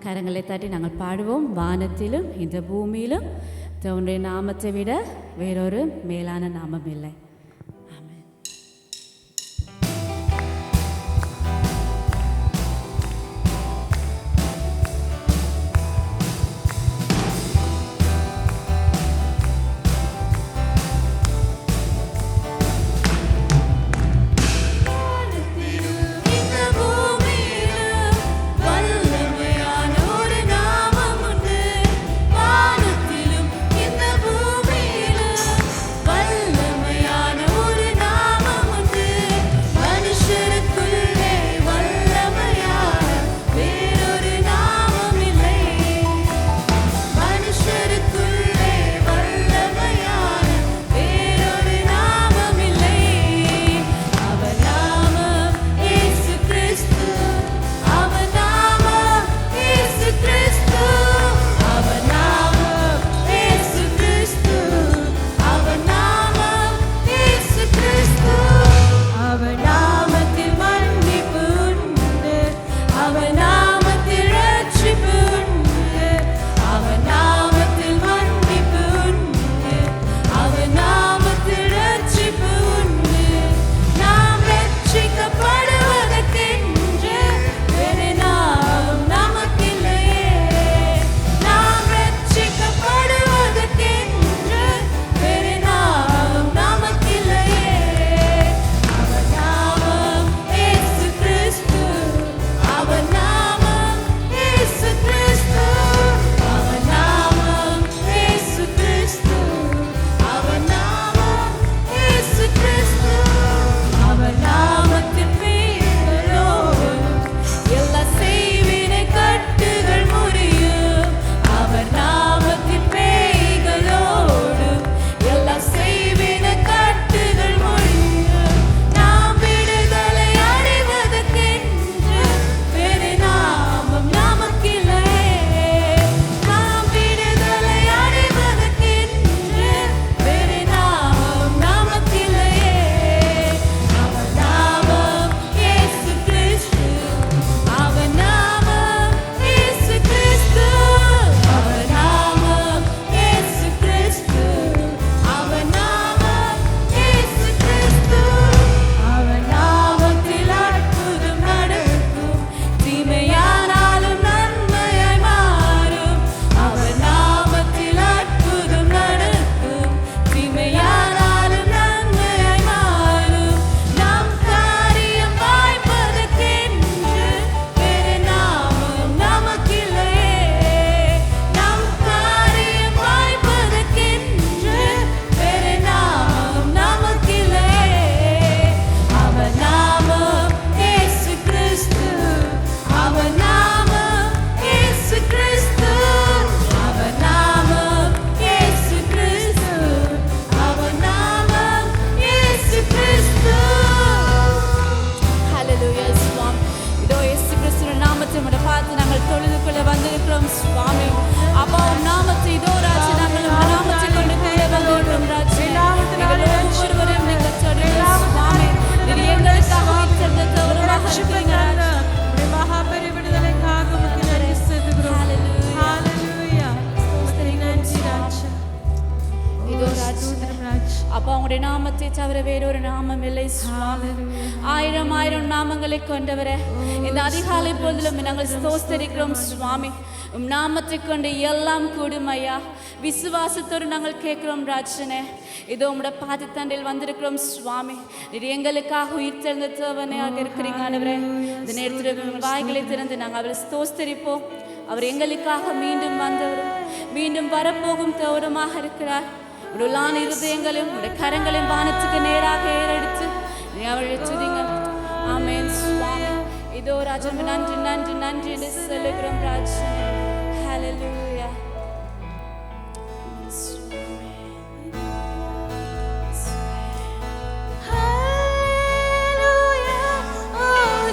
கரங்களை தட்டி நாங்கள் பாடுவோம். வானத்திலும் இந்த பூமியிலும் தேவனுடைய நாமத்தை விட வேறொரு மேலான நாமம் இல்லை. அப்பா உங்களுடைய நாமத்தை தவிர வேறொரு நாமம் இல்லை சுவாமி. ஆயிரம் ஆயிரம் நாமங்களை கொண்டவரே, இந்த அதிகாலை பொழுதிலும் நாங்கள் ஸ்தோத்திரிக்கிறோம் சுவாமி. உம் நாமத்தை கொண்டு எல்லாம் கூடும் ஐயா. விசுவாசத்தோடு நாங்கள் கேட்கிறோம் ராஜனே. இதோ உங்களோட பாதத்தண்டையில் வந்திருக்கிறோம் சுவாமி. இது எங்களுக்காக உயிர் தெழுந்த தேவனையாக இருக்கிறீங்க ஆண்டவரே. இந்த நேரத்தில் வாய்களை திறந்து நாங்கள் அவரை ஸ்தோத்திரிப்போம். அவர் எங்களுக்காக மீண்டும் வந்தவரும் மீண்டும் வரப்போகும் தேவருமாக இருக்கிறார். உடலான இருதயங்களையும் உடைய கரங்களையும் வானத்துக்கு நேராக ஏறெடுத்து அவரை துதிங்க. ஆமென் சுவாமி. இதோ ராஜன் நன்றி நன்றி நன்றி என்று சொல்லுகிறோம் ராஜன். ஹல்லேலூயா. Oh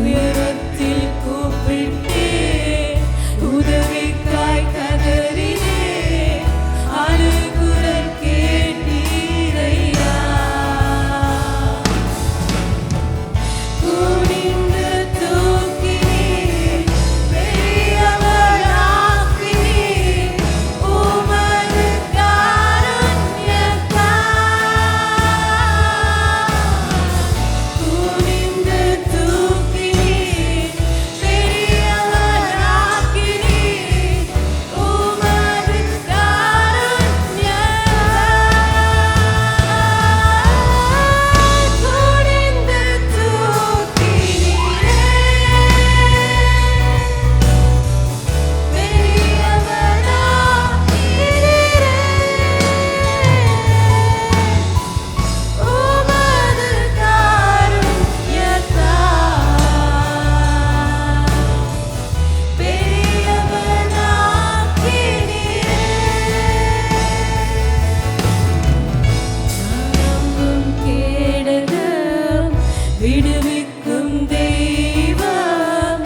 உயரத்தில் கூப்பிட்டே உதவிக்காய் கதறினே அழுகுரல் கேட்டீரையா குனிந்து தூக்கினீர் பெரியவராக்கினீர் உமது காருண்யத்தால் குனிந்து தூக்கினீர் பெரியவராக்கினீர் உமது காருண்யத்தால் குனிந்து தூக்கினீரே பெரியவராக்கினீரே உமது காருண்யத்தால் பெரியவராக்கினீரே கேடகம் விடுவிக்கும் தெய்வம்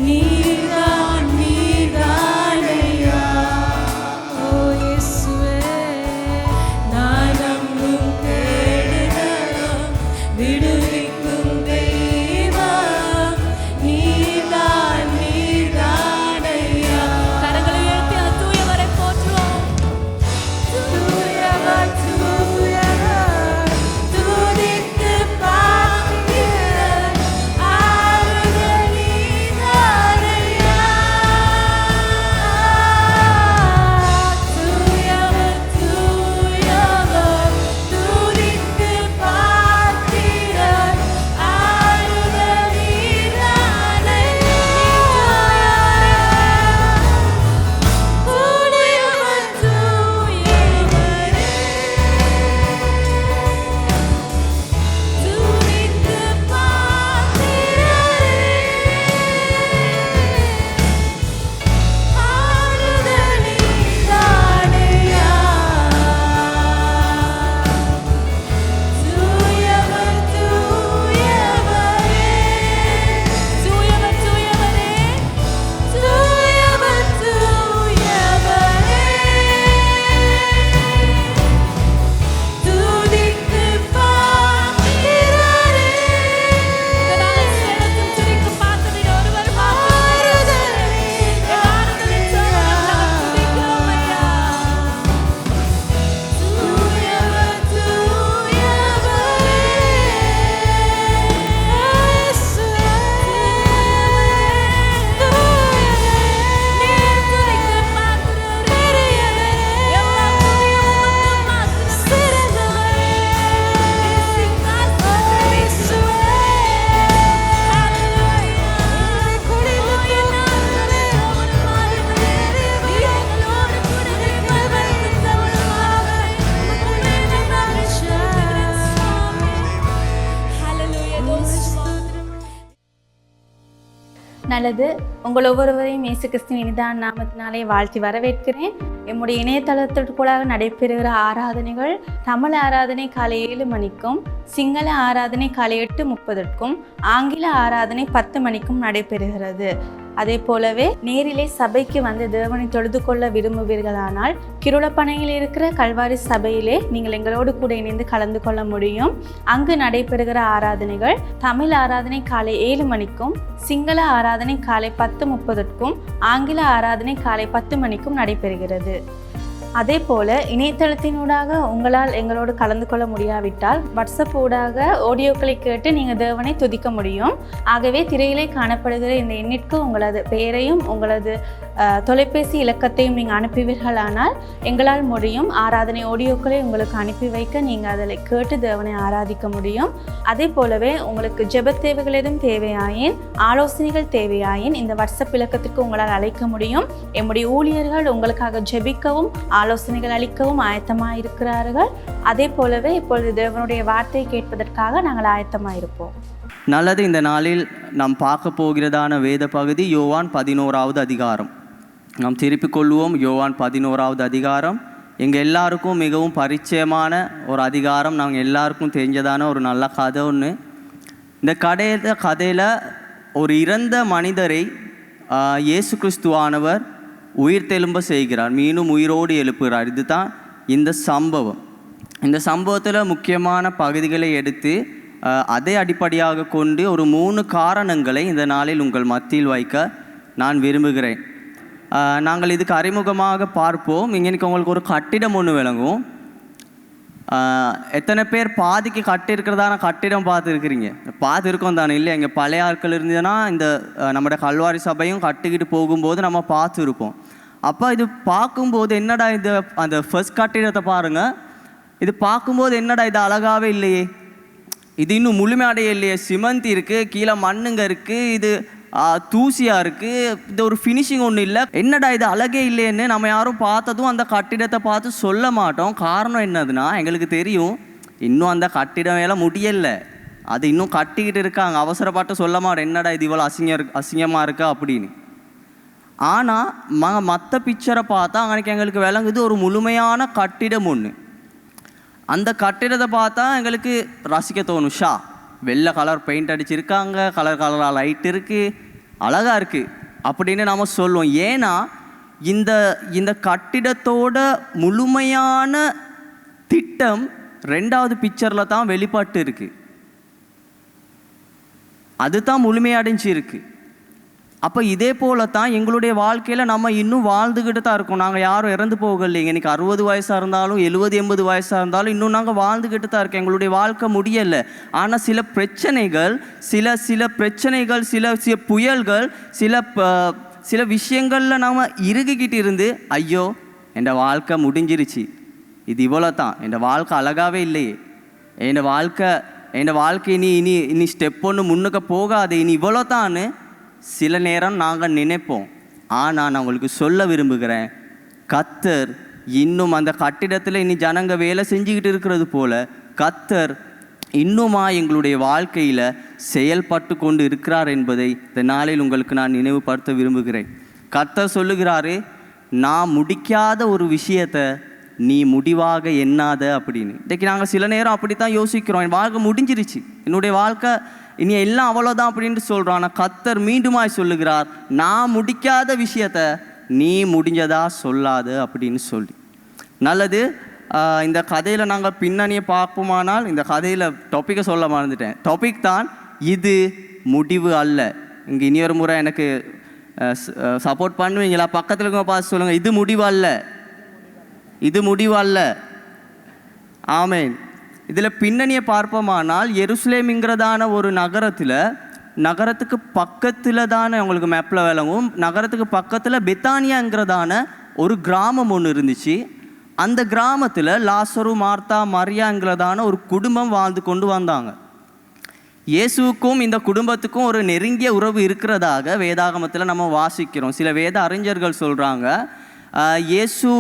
நீதான் நீதானையா ஓ இயேசுவே நான் நம்பும் கேடகம் விடுவிக்கும் தெய்வம் நீதான் நீதானையா கரங்களை உயர்த்தி அந்த தூயவரை போற்றுவோம் தூயவர் தூயவர் துதித்து பாடுகிறேன் ஆறுதல் நீதானையா தூயவர் தூயவர் துதித்து பாடுகிறேன் ஆறுதல் நீதானையா தூயவர் தூயவரே துதித்து பாடுகிறேன் ஆறுதல் நீதானையா தூயவர் தூயவரே தூயவர் தூயவரே தூயவர் தூயவரே துதித்து பாடுகிறேன் நாங்கள் சேலத்தும் துதிக்கும் பார்த்ததில் ஒருவர் ஆறுதலே ஆறுதலின் சோழம் துதிக்கிறோம் ஐயா தூயவர் தூயவரே நீர் துதிக்க பார்க்கிறவரே எல்லா துதியும் மாத்திரம் சிறந்தவரே நல்லது. உங்கள் ஒவ்வொருவரையும் இயேசு கிறிஸ்துவின் இனிதான நாமத்தினாலே வாழ்த்தி வரவேற்கிறேன். எம்முடைய இணையதளத்திற்குள்ளாக நடைபெறுகிற ஆராதனைகள் தமிழ் ஆராதனை காலை 7 மணிக்கும், சிங்கள ஆராதனை காலை 8:30க்கும், ஆங்கில ஆராதனை 10 மணிக்கும் நடைபெறுகிறது. அதே போலவே நேரிலே சபைக்கு வந்து தேவனை தொழுது கொள்ள விரும்புவீர்களானால் கிருளப்பனையில் இருக்கிற கல்வாரி சபையிலே நீங்கள் எங்களோடு கூட இணைந்து கலந்து கொள்ள முடியும். அங்கு நடைபெறுகிற ஆராதனைகள் தமிழ் ஆராதனை காலை 7 மணிக்கும், சிங்கள ஆராதனை காலை 10:30க்கும், ஆங்கில ஆராதனை காலை 10 மணிக்கும் நடைபெறுகிறது. அதே போல் இணையதளத்தினூடாக உங்களால் எங்களோடு கலந்து கொள்ள முடியாவிட்டால் வாட்ஸ்அப் ஊடாக ஆடியோக்களை கேட்டு நீங்கள் தேவனை துதிக்க முடியும். ஆகவே திரையிலே காணப்படுகிற இந்த எண்ணிற்கு உங்களது பெயரையும் உங்களது தொலைபேசி இலக்கத்தையும் நீங்கள் அனுப்புவீர்களானால் எங்களால் முடியும். ஆராதனை ஆடியோக்களை உங்களுக்கு அனுப்பி வைக்க நீங்கள் அதில் கேட்டு தேவனை ஆராதிக்க முடியும். அதே போலவே உங்களுக்கு ஜெப தேவைகள் எதுவும் தேவையாயின், ஆலோசனைகள் தேவையாயின் இந்த வாட்ஸ்அப் இலக்கத்திற்கு உங்களால் அழைக்க முடியும். எம்முடைய ஊழியர்கள் உங்களுக்காக ஜெபிக்கவும் ஆலோசனைகள் அளிக்கவும் ஆயத்தமாக இருக்கிறார்கள். அதே போலவே இப்பொழுது தேவனுடைய வார்த்தையை கேட்பதற்காக நாங்கள் ஆயத்தமாக இருப்போம். நல்லது. இந்த நாளில் நாம் பார்க்க போகிறதான வேத பகுதி யோவான் 11வது அதிகாரம். நாம் திருப்பிக் கொள்வோம். யோவான் 11வது அதிகாரம் எங்கள் எல்லாருக்கும் மிகவும் பரிச்சயமான ஒரு அதிகாரம். நாங்கள் எல்லாருக்கும் தெரிஞ்சதான ஒரு நல்ல கதை ஒன்று. இந்த கதையில் ஒரு இறந்த மனிதரை இயேசு கிறிஸ்துவானவர் உயிர் தெழும்ப செய்கிறார், மீண்டும் உயிரோடு எழுப்புகிறார். இதுதான் இந்த சம்பவம். இந்த சம்பவத்தில் முக்கியமான பகுதிகளை எடுத்து அதை அடிப்படையாக கொண்டு ஒரு 3 காரணங்களை இந்த நாளில் உங்கள் மத்தியில் வைக்க நான் விரும்புகிறேன். நாங்கள் இதுக்கு அறிமுகமாக பார்ப்போம். இன்றைக்கி உங்களுக்கு ஒரு கட்டிடம் ஒன்று விளங்கும். எத்தனை பேர் பாதிக்கு கட்டியிருக்கிறதான கட்டிடம் பார்த்துருக்குறீங்க? பார்த்துருக்கோம் தானே இல்லையா? இங்கே பழைய ஆட்கள் இருந்ததுன்னா இந்த நம்மளோட கல்வாரி சபையும் கட்டிக்கிட்டு போகும்போது நம்ம பார்த்துருப்போம். அப்போ இது பார்க்கும்போது என்னடா இது, அந்த ஃபர்ஸ்ட் கட்டிடத்தை பாருங்கள், இது பார்க்கும்போது என்னடா இது அழகாகவே இல்லையே, இது இன்னும் முழுமையடைய இல்லையே, சிமெண்ட் இருக்குது, கீழே மண்ணுங்க இருக்குது, இது தூசியாக இருக்குது, இது ஒரு ஃபினிஷிங் ஒன்றும் இல்லை, என்னடா இது அழகே இல்லைன்னு நம்ம யாரும் பார்த்ததும் அந்த கட்டிடத்தை பார்த்து சொல்ல மாட்டோம். காரணம் என்னதுன்னா, எங்களுக்கு தெரியும் இன்னும் அந்த கட்டிடம் வேலை முடியலை, அது இன்னும் கட்டிக்கிட்டு இருக்காங்க. அவசரப்பட்டு சொல்ல மாட்டோம் என்னடா இது இவ்வளோ அசிங்கமாக இருக்கா அப்படின்னு. ஆனால் மற்ற பிக்சரை பார்த்தா அன்றைக்கி எங்களுக்கு விளங்குது ஒரு முழுமையான கட்டிடம் ஒன்று. அந்த கட்டிடத்தை பார்த்தா எங்களுக்கு ரசிக்க தோணும். வெள்ளை கலர் பெயிண்ட் அடிச்சிருக்காங்க, கலர் கலராக லைட் இருக்குது, அழகாக இருக்குது அப்படின்னு நாம் சொல்லுவோம். ஏன்னா இந்த கட்டிடத்தோட முழுமையான திட்டம் 2வது பிக்சரில் தான் வெளிப்பட்டு இருக்குது. அதுதான் முழுமையடைஞ்சு இருக்குது. அப்போ இதே போல தான் எங்களுடைய வாழ்க்கையில் நம்ம இன்னும் வாழ்ந்துக்கிட்டு தான் இருக்கோம். நாங்கள் யாரும் இறந்து போகலைங்க. இன்றைக்கி 60 வயசாக இருந்தாலும் 70-80 வயசாக இருந்தாலும் இன்னும் நாங்கள் வாழ்ந்துக்கிட்டு தான் இருக்கோம். எங்களுடைய வாழ்க்கை முடியலை. ஆனால் சில பிரச்சனைகள் சில புயல்கள் சில விஷயங்களில் நாம் இறுகிக்கிட்டு இருந்து, ஐயோ என் வாழ்க்கை முடிஞ்சிருச்சு, இது இவ்வளோ தான், என் வாழ்க்கை அழகாகவே இல்லையே, என் வாழ்க்கை இனி ஸ்டெப் ஒன்று முன்னுக்கு போகாது, இனி இவ்வளோ தான்னு சில நேரம் நாங்கள் நினைப்போம். ஆனால் நான் உங்களுக்கு சொல்ல விரும்புகிறேன், கர்த்தர் இன்னும் அந்த கட்டிடத்தில் இனி ஜனங்க வேலை செஞ்சுக்கிட்டு இருக்கிறது போல கர்த்தர் இன்னுமா எங்களுடைய வாழ்க்கையில் செயல்பட்டு கொண்டு இருக்கிறார் என்பதை இந்த நாளில் உங்களுக்கு நான் நினைவுபடுத்த விரும்புகிறேன். கர்த்தர் சொல்லுகிறாரு, நான் முடிக்காத ஒரு விஷயத்தை நீ முடிவாக எண்ணாத அப்படின்னு. இன்றைக்கி நாங்கள் சில நேரம் அப்படி தான் யோசிக்கிறோம், என் வாழ்க்கை முடிஞ்சிருச்சு, என்னுடைய வாழ்க்கை இனி எல்லாம் அவ்வளோதான் அப்படின்ட்டு சொல்கிறோம். ஆனால் கர்த்தர் மீண்டுமாய் சொல்லுகிறார், நான் முடிக்காத விஷயத்த நீ முடிஞ்சதா சொல்லாது அப்படின்னு சொல்லி. நல்லது. இந்த கதையில் நாங்கள் பின்னணியை பார்ப்போமானால், இந்த கதையில் டாப்பிக்கை சொல்ல மறந்துட்டேன். டாபிக் தான் இது முடிவு அல்ல. இங்கே இனியொரு முறை எனக்கு சப்போர்ட் பண்ணுவீங்களா? பக்கத்தில் இருக்க பார்த்து சொல்லுங்கள், இது முடிவு அல்ல, இது முடிவு அல்ல. ஆமேன். இதில் பின்னணியை பார்ப்போமானால், எருசலேம்ங்கிறதான ஒரு நகரத்துக்கு பக்கத்தில் தானே உங்களுக்கு மேப்பில் விளங்கும், நகரத்துக்கு பக்கத்தில் பெத்தானியாங்கிறதான ஒரு கிராமம் ஒன்று இருந்துச்சு. அந்த கிராமத்தில் லாசரு, மார்த்தா, மரியாங்கிறதான ஒரு குடும்பம் வாழ்ந்து கொண்டு வந்தாங்க. இயேசுவுக்கும் இந்த குடும்பத்துக்கும் ஒரு நெருங்கிய உறவு இருக்கிறதாக வேதாகமத்தில் நம்ம வாசிக்கிறோம். சில வேத அறிஞர்கள் சொல்கிறாங்க, இயேசு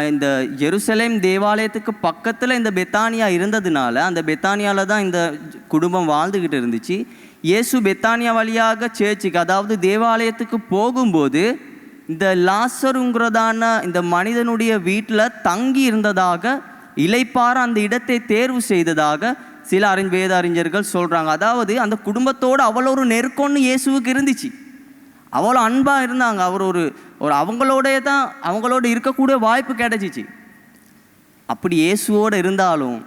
இந்த எருசலேம் தேவாலயத்துக்கு பக்கத்தில் இந்த பெத்தானியா இருந்ததுனால அந்த பெத்தானியாவில் தான் இந்த குடும்பம் வாழ்ந்துக்கிட்டு இருந்துச்சு. இயேசு பெத்தானியா வழியாக சேர்ச்சுக்கு, அதாவது தேவாலயத்துக்கு போகும்போது இந்த லாசருங்கிறதான இந்த மனிதனுடைய வீட்டில் தங்கி இருந்ததாக, இளைப்பாற அந்த இடத்தை தேர்வு செய்ததாக சில வேத அறிஞர்கள் சொல்கிறாங்க. அதாவது அந்த குடும்பத்தோடு அவ்வளோ ஒரு நெருக்கம்னு இயேசுவுக்கு இருந்துச்சு, அவ்வளோ அன்பாக இருந்தாங்க. அவர் ஒரு அவங்களோட இருக்கக்கூடிய வாய்ப்பு கிடைச்சிச்சு. அப்படி இயேசுவோடு இருந்தாலும்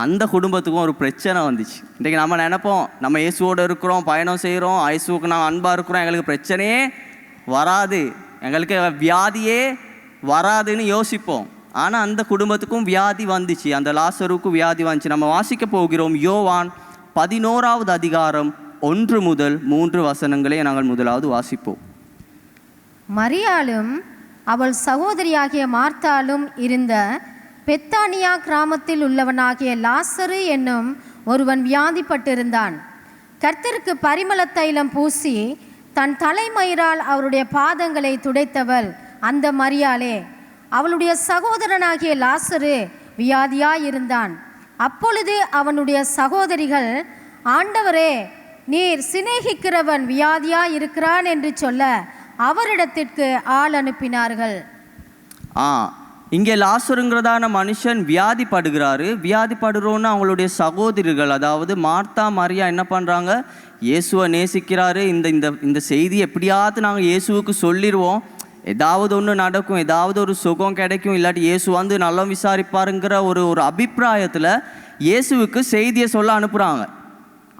அந்த குடும்பத்துக்கும் ஒரு பிரச்சனை வந்துச்சு. இன்றைக்கி நம்ம நினைப்போம், நம்ம இயேசுவோடு இருக்கிறோம், பயணம் செய்கிறோம், இயேசுவுக்கு நான் அன்பாக இருக்கிறோம், எங்களுக்கு பிரச்சனையே வராது, எங்களுக்கு வியாதியே வராதுன்னு யோசிப்போம். ஆனால் அந்த குடும்பத்துக்கும் வியாதி வந்துச்சு, அந்த லாசருக்கும் வியாதி வந்துச்சு. நம்ம வாசிக்க போகிறோம் யோவான் 11வது அதிகாரம் 1 முதல் 3 வசனங்களை நாங்கள் முதலாவது வாசிப்போம். மரியாளும் அவள் சகோதரியாகிய மார்த்தாளும் இருந்த பெத்தானியா கிராமத்தில் உள்ளவனாகிய லாசரு என்னும் ஒருவன் வியாதிப்பட்டிருந்தான். கர்த்தருக்கு பரிமள தைலம் பூசி தன் தலைமயிரால் அவருடைய பாதங்களை துடைத்தவள் அந்த மரியாளே. அவளுடைய சகோதரனாகிய லாசரு வியாதியாயிருந்தான். அப்பொழுது அவனுடைய சகோதரிகள், ஆண்டவரே, நீர் சிநேகிக்கிறவன் வியாதியாயிருக்கிறான் என்று சொல்ல அவரிடத்திற்கு ஆள் அனுப்பினார்கள். இங்கே லாசருங்கிறதான மனுஷன் வியாதிப்படுகிறாரு. வியாதிப்படுறோன்னு அவங்களுடைய சகோதரிகள், அதாவது மார்த்தா மரியா என்ன பண்ணுறாங்க, இயேசுவை நேசிக்கிறாரு. இந்த இந்த இந்த செய்தி எப்படியாவது நாங்கள் இயேசுவுக்கு சொல்லிடுவோம், ஏதாவது ஒன்று நடக்கும், ஏதாவது ஒரு சுகம் கிடைக்கும், இல்லாட்டி இயேசு வந்து நல்லா விசாரிப்பாருங்கிற ஒரு ஒரு அபிப்பிராயத்தில் இயேசுவுக்கு செய்தியை சொல்ல அனுப்புகிறாங்க.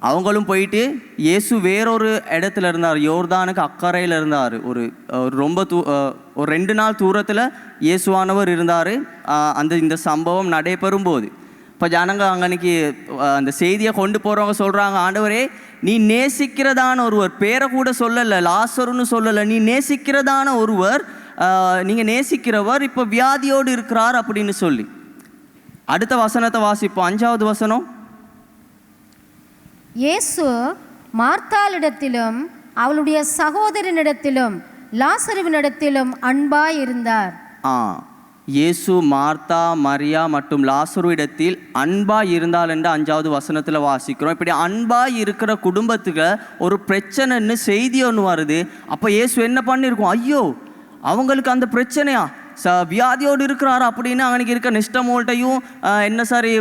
அவங்களும் போயிட்டு, இயேசு வேறொரு இடத்துல இருந்தார், யோர்தானுக்கு அக்கறையில் இருந்தார். ஒரு ரொம்ப ஒரு 2 நாள் தூரத்தில் இயேசுவானவர் இருந்தார் இந்த சம்பவம் நடைபெறும் போது. இப்போ ஜனங்க அன்னைக்கு அந்த செய்தியை கொண்டு போகிறவங்க சொல்கிறாங்க, ஆண்டவரே நீ நேசிக்கிறதான ஒருவர், பேரை கூட சொல்லலை, லாசருன்னு சொல்லலை, நீ நேசிக்கிறதான ஒருவர், நீங்கள் நேசிக்கிறவர் இப்போ வியாதியோடு இருக்கிறார் அப்படின்னு சொல்லி. அடுத்த வசனத்தை வாசிப்போம், 5வது வசனம். இயேசு மார்த்தாளிடத்திலும் அவளுடைய சகோதரனிடத்திலும் லாசருவினிடத்திலும் அன்பாய் இருந்தார். இயேசு மார்த்தா மரியா மற்றும் லாசரு இடத்தில் அன்பாய் இருந்தால் என்று 5வது வசனத்தில் வாசிக்கிறோம். இப்படி அன்பாய் இருக்கிற குடும்பத்துக்கு ஒரு பிரச்சனைன்னு செய்தி ஒன்று வருது. அப்போ இயேசு என்ன பண்ணியிருக்கோம், ஐயோ அவங்களுக்கு அந்த பிரச்சனையா, வியாதியோடு இருக்கிறாரு அப்படின்னு அவனுக்கு இருக்க நிஷ்டமோல்ட்டையும் என்ன சாரி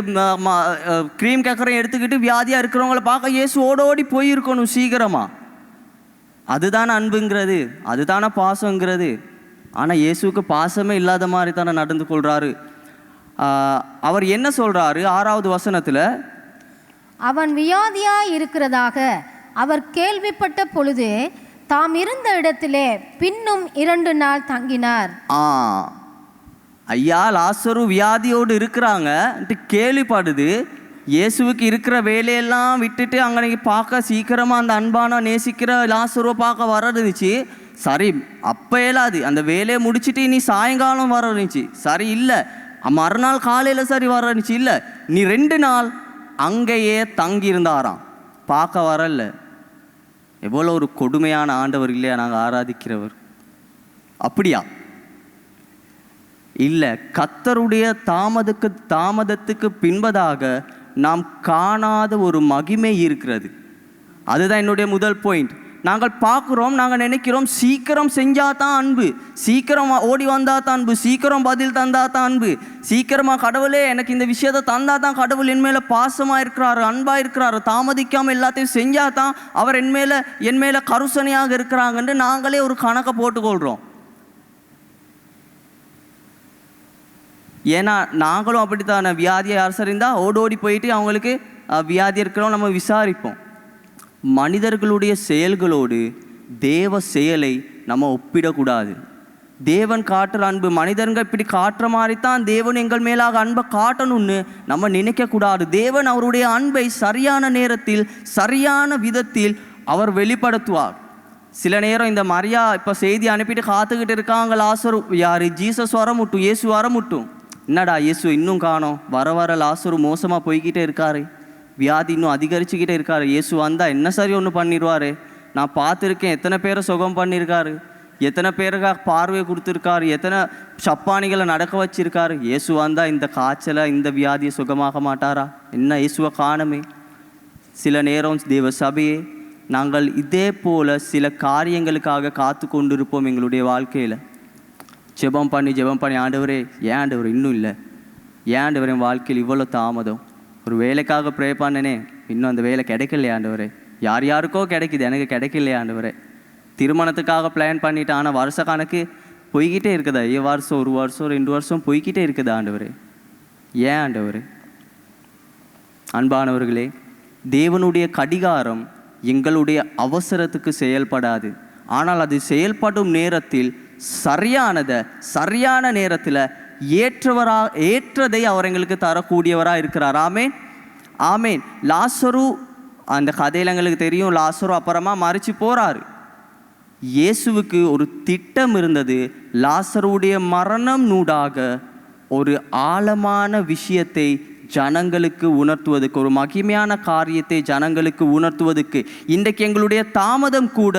க்ரீம் கேக்கரையும் எடுத்துக்கிட்டு வியாதியாக இருக்கிறவங்கள பார்க்க இயேசு ஓடோடி போயிருக்கணும் சீக்கிரமாக. அதுதானே அன்புங்கிறது, அதுதானே பாசங்கிறது. ஆனால் இயேசுக்கு பாசமே இல்லாத மாதிரி தானே நடந்து கொள்கிறாரு. அவர் என்ன சொல்கிறாரு 6வது வசனத்தில், அவன் வியாதியாய் இருக்கிறதாக அவர் கேள்விப்பட்ட பொழுது தாம் இருந்த இடத்திலே பின்னும் 2 நாள் தங்கினார். ஐயா லாசரு வியாதியோடு இருக்கிறாங்க கேள்விப்படுது. இயேசுவுக்கு இருக்கிற வேலையெல்லாம் விட்டுட்டு அங்கே பார்க்க சீக்கிரமாக அந்த அன்பான நேசிக்கிற லாசருவை பார்க்க வர இருந்துச்சு. சரி அப்போ இயலாது, அந்த வேலையை முடிச்சுட்டு நீ சாயங்காலம் வர இருந்துச்சு. சரி இல்லை, மறுநாள் காலையில் சரி வர இருந்துச்சு. இல்லை, நீ 2 நாள் அங்கேயே தங்கியிருந்தாராம், பார்க்க வரல. எவ்வளோ ஒரு கொடுமையான ஆண்டவர் இல்லையா நாங்கள் ஆராதிக்கிறவர். அப்படியா? இல்லை, கர்த்தருடைய தாமதத்துக்கு பின்பதாக நாம் காணாத ஒரு மகிமை இருக்கிறது. அதுதான் என்னுடைய முதல் பாயிண்ட். நாங்கள் பார்க்குறோம், நாங்கள் நினைக்கிறோம் சீக்கிரம் செஞ்சால் தான் அன்பு, சீக்கிரம் ஓடி வந்தால் தான் அன்பு, சீக்கிரம் பதில் தந்தால் தான் அன்பு, சீக்கிரமாக கடவுளே எனக்கு இந்த விஷயத்தை தந்தால் தான் கடவுள் என் மேலே பாசமாக இருக்கிறாரு, அன்பாக இருக்கிறாரு, தாமதிக்காமல் எல்லாத்தையும் செஞ்சால் தான் அவர் என் மேலே கருசனையாக இருக்கிறாங்கன்னு நாங்களே ஒரு கணக்கை போட்டுக்கொள்கிறோம். ஏன்னா நாங்களும் அப்படித்தான, வியாதியை யார் சரிந்தால் ஓடோடி போயிட்டு அவங்களுக்கு வியாதி இருக்கிறோம் நம்ம விசாரிப்போம். மனிதர்களுடைய செயல்களோடு தேவ செயலை நம்ம ஒப்பிடக்கூடாது. தேவன் காட்டுற அன்பு மனிதர்கள் இப்படி காட்டுற மாதிரி தான் தேவன் எங்கள் மேலாக அன்பை காட்டணும்னு நம்ம நினைக்கக்கூடாது. தேவன் அவருடைய அன்பை சரியான நேரத்தில் சரியான விதத்தில் அவர் வெளிப்படுத்துவார். சில நேரம் இந்த மரியா இப்போ செய்தி அனுப்பிட்டு காத்துக்கிட்டு இருக்காங்க, லாசரு யார், ஜீசஸ் வர முட்டும், இயேசு வர முட்டும். என்னடா இயேசு இன்னும் காணோம், வர லாசரு மோசமாக போய்கிட்டே இருக்காரு, வியாதி இன்னும் அதிகரிச்சுக்கிட்டே இருக்காரு, இயேசு வந்தால் என்ன சரி ஒன்று பண்ணிடுவார், நான் பார்த்துருக்கேன் எத்தனை பேரை சுகம் பண்ணியிருக்காரு, எத்தனை பேருக்காக பார்வையை கொடுத்துருக்காரு, எத்தனை சப்பானிகளை நடக்க வச்சிருக்காரு, இயேசு வந்தால் இந்த காய்ச்சலை இந்த வியாதியை சுகமாக மாட்டாரா, என்ன இயேசுவை காணுமே. சில நேரம் தேவ சபையே நாங்கள் இதே போல் சில காரியங்களுக்காக காத்து கொண்டிருப்போம். எங்களுடைய வாழ்க்கையில் ஜெபம் பண்ணி ஆண்டவரே ஏன் ஆண்டவர் இன்னும் இல்லை, ஏன் ஆண்டவர் என் வாழ்க்கையில் இவ்வளோ தாமதம், ஒரு வேலைக்காக ப்ரே பண்ணனே இன்னும் அந்த வேலை கிடைக்கலையா ஆண்டவரே, யாருக்கோ கிடைக்குது எனக்கு கிடைக்கலையா ஆண்டவரே, திருமணத்துக்காக பிளான் பண்ணிட்டு ஆனால் வருஷ கணக்கு போய்கிட்டே இருக்குதா, வருஷம் 1 வருஷம் 2 வருஷம் போய்கிட்டே இருக்குதா ஆண்டவரே, ஏன் ஆண்டவரே. அன்பானவர்களே, தேவனுடைய கடிகாரம் எங்களுடைய அவசரத்துக்கு செயல்படாது, ஆனால் அது செயல்படும் நேரத்தில் சரியான நேரத்தில் ஏற்றதை அவர் எங்களுக்கு தரக்கூடியவராக இருக்கிறார். ஆமேன் ஆமேன். லாசரு அந்த கதையில் எங்களுக்கு தெரியும், லாசரு அப்புறமா மறிச்சு போகிறாரு. இயேசுவுக்கு ஒரு திட்டம் இருந்தது, லாசருடைய மரணம் நூடாக ஒரு ஆழமான விஷயத்தை ஜனங்களுக்கு உணர்த்துவதற்கு, ஒரு மகிமையான காரியத்தை ஜனங்களுக்கு உணர்த்துவதற்கு. இன்றைக்கு எங்களுடைய தாமதம் கூட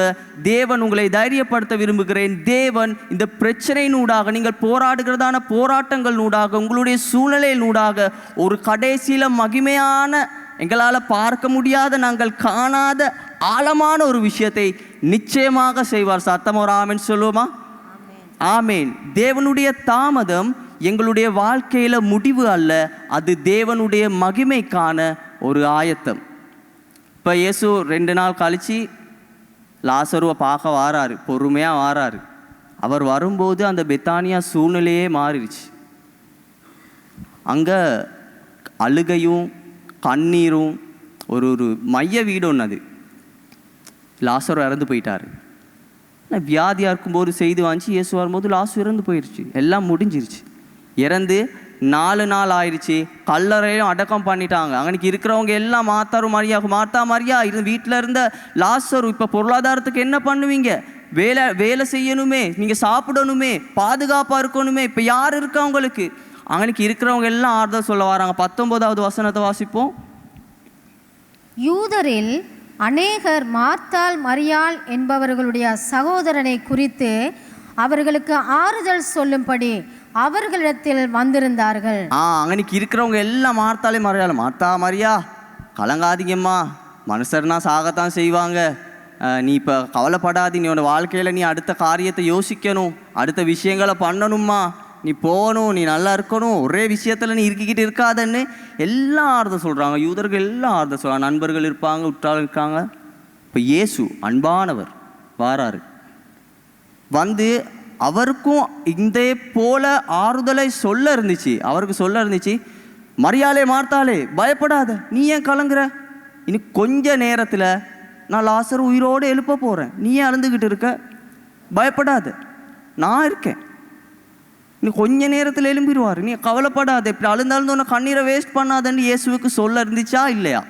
தேவன் உங்களை தைரியப்படுத்த விரும்புகிறேன். தேவன் இந்த பிரச்சனையினூடாக, நீங்கள் போராடுகிறதான போராட்டங்கள் நூடாக, உங்களுடைய சூழ்நிலையில் நூடாக ஒரு கடைசியில் மகிமையான, எங்களால் பார்க்க முடியாத, நாங்கள் காணாத ஆழமான ஒரு விஷயத்தை நிச்சயமாக செய்வார். சத்தம் ஒரு ஆமேன் சொல்லுவோமா? ஆமேன். தேவனுடைய தாமதம் எங்களுடைய வாழ்க்கையில் முடிவு அல்ல, அது தேவனுடைய மகிமைக்கான ஒரு ஆயத்தம். இப்போ இயேசு 2 நாள் கழித்து லாசருவை பார்க்க வாராரு, பொறுமையாக வாராரு. அவர் வரும்போது அந்த பெத்தானியா சூழ்நிலையே மாறிடுச்சு. அங்கே அழுகையும் கண்ணீரும் ஒரு மைய வீடு ஒன்று. அது லாசரு இறந்து போயிட்டார். வியாதியாக இருக்கும்போது செய்து வாங்கி இயேசு வரும்போது லாசரு இறந்து போயிடுச்சு. எல்லாம் முடிஞ்சிருச்சு. இறந்து 4 நாள் ஆயிடுச்சு. கல்லறையும் அடக்கம் பண்ணிட்டாங்க. அன்னைக்கு இருக்கிறவங்க எல்லாம் மார்த்தா மரியா வீட்டில் இருந்த லாசரு இப்போ பொருளாதாரத்துக்கு என்ன பண்ணுவீங்க? வேலை செய்யணுமே, நீங்கள் சாப்பிடணுமே, பாதுகாப்பாக இருக்கணுமே, இப்போ யார் இருக்கா உங்களுக்கு? அன்னைக்கு இருக்கிறவங்க எல்லாம் ஆறுதல் சொல்ல வராங்க. 19வது வசனத்தை வாசிப்போம். யூதரில் அநேகர் மார்த்தாள் மரியாள் என்பவர்களுடைய சகோதரனை குறித்து அவர்களுக்கு ஆறுதல் சொல்லும்படி அவர்களிடத்தில் வந்திருந்தார்கள். அன்னைக்கு இருக்கிறவங்க எல்லாம் மார்த்தாலே மரியாள், மார்த்தா மரியா கலங்காதீங்கம்மா, மனுஷர்னா சாகத்தான் செய்வாங்க, நீ இப்போ கவலைப்படாதி, நீ உன்னோட வாழ்க்கையில் நீ அடுத்த காரியத்தை யோசிக்கணும், அடுத்த விஷயங்களை பண்ணணும்மா, நீ போகணும், நீ நல்லா இருக்கணும், ஒரே விஷயத்தில் நீ இருக்கிக்கிட்டு இருக்காதன்னு எல்லாம் ஆறுதல் சொல்கிறாங்க. யூதர்கள் எல்லாம் ஆறுதல் சொல்கிறாங்க. நண்பர்கள் இருப்பாங்க, உற்றார்கள் இருக்காங்க. இப்போ இயேசு அன்பானவர் வாராரு. வந்து அவருக்கும் இந்த போல ஆறுதலை சொல்ல இருந்துச்சு. அவருக்கு சொல்ல இருந்துச்சு, மரியாளே மார்த்தாளே பயப்படாத, நீ ஏன் கலங்குற? இன்னும் கொஞ்ச நேரத்தில் நான் லாசரு உயிரோடு எழுப்ப போகிறேன், நீ ஏன் அழுந்துக்கிட்டு இருக்க? பயப்படாத, நான் இருக்கேன், இன்னும் கொஞ்ச நேரத்தில் எழும்பிடுவார், நீ கவலைப்படாத, இப்படி அழுந்தாலும் உன்னை கண்ணீரை வேஸ்ட் பண்ணாதன்னு இயேசுவுக்கு சொல்ல இருந்துச்சா இல்லையா?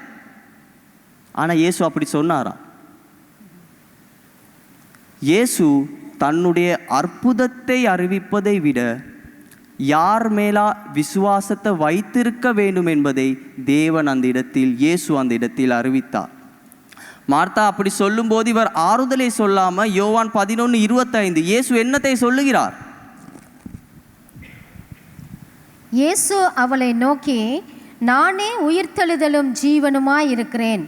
ஆனால் இயேசு அப்படி சொன்னாரா? இயேசு தன்னுடைய அற்புதத்தை அறிவிப்பதை விட யார் மேலா விசுவாசத்தை வைத்திருக்க வேண்டும் என்பதை தேவன் அந்த இடத்தில், இயேசு அந்த இடத்தில் அறிவித்தார். மார்த்தா அப்படி சொல்லும்போது இவர் ஆறுதலை சொல்லாம யோவான் 11:25 இயேசு என்னத்தை சொல்லுகிறார்? இயேசு அவளை நோக்கி, நானே உயிர்த்தெழுதலும் ஜீவனுமாய் இருக்கிறேன்,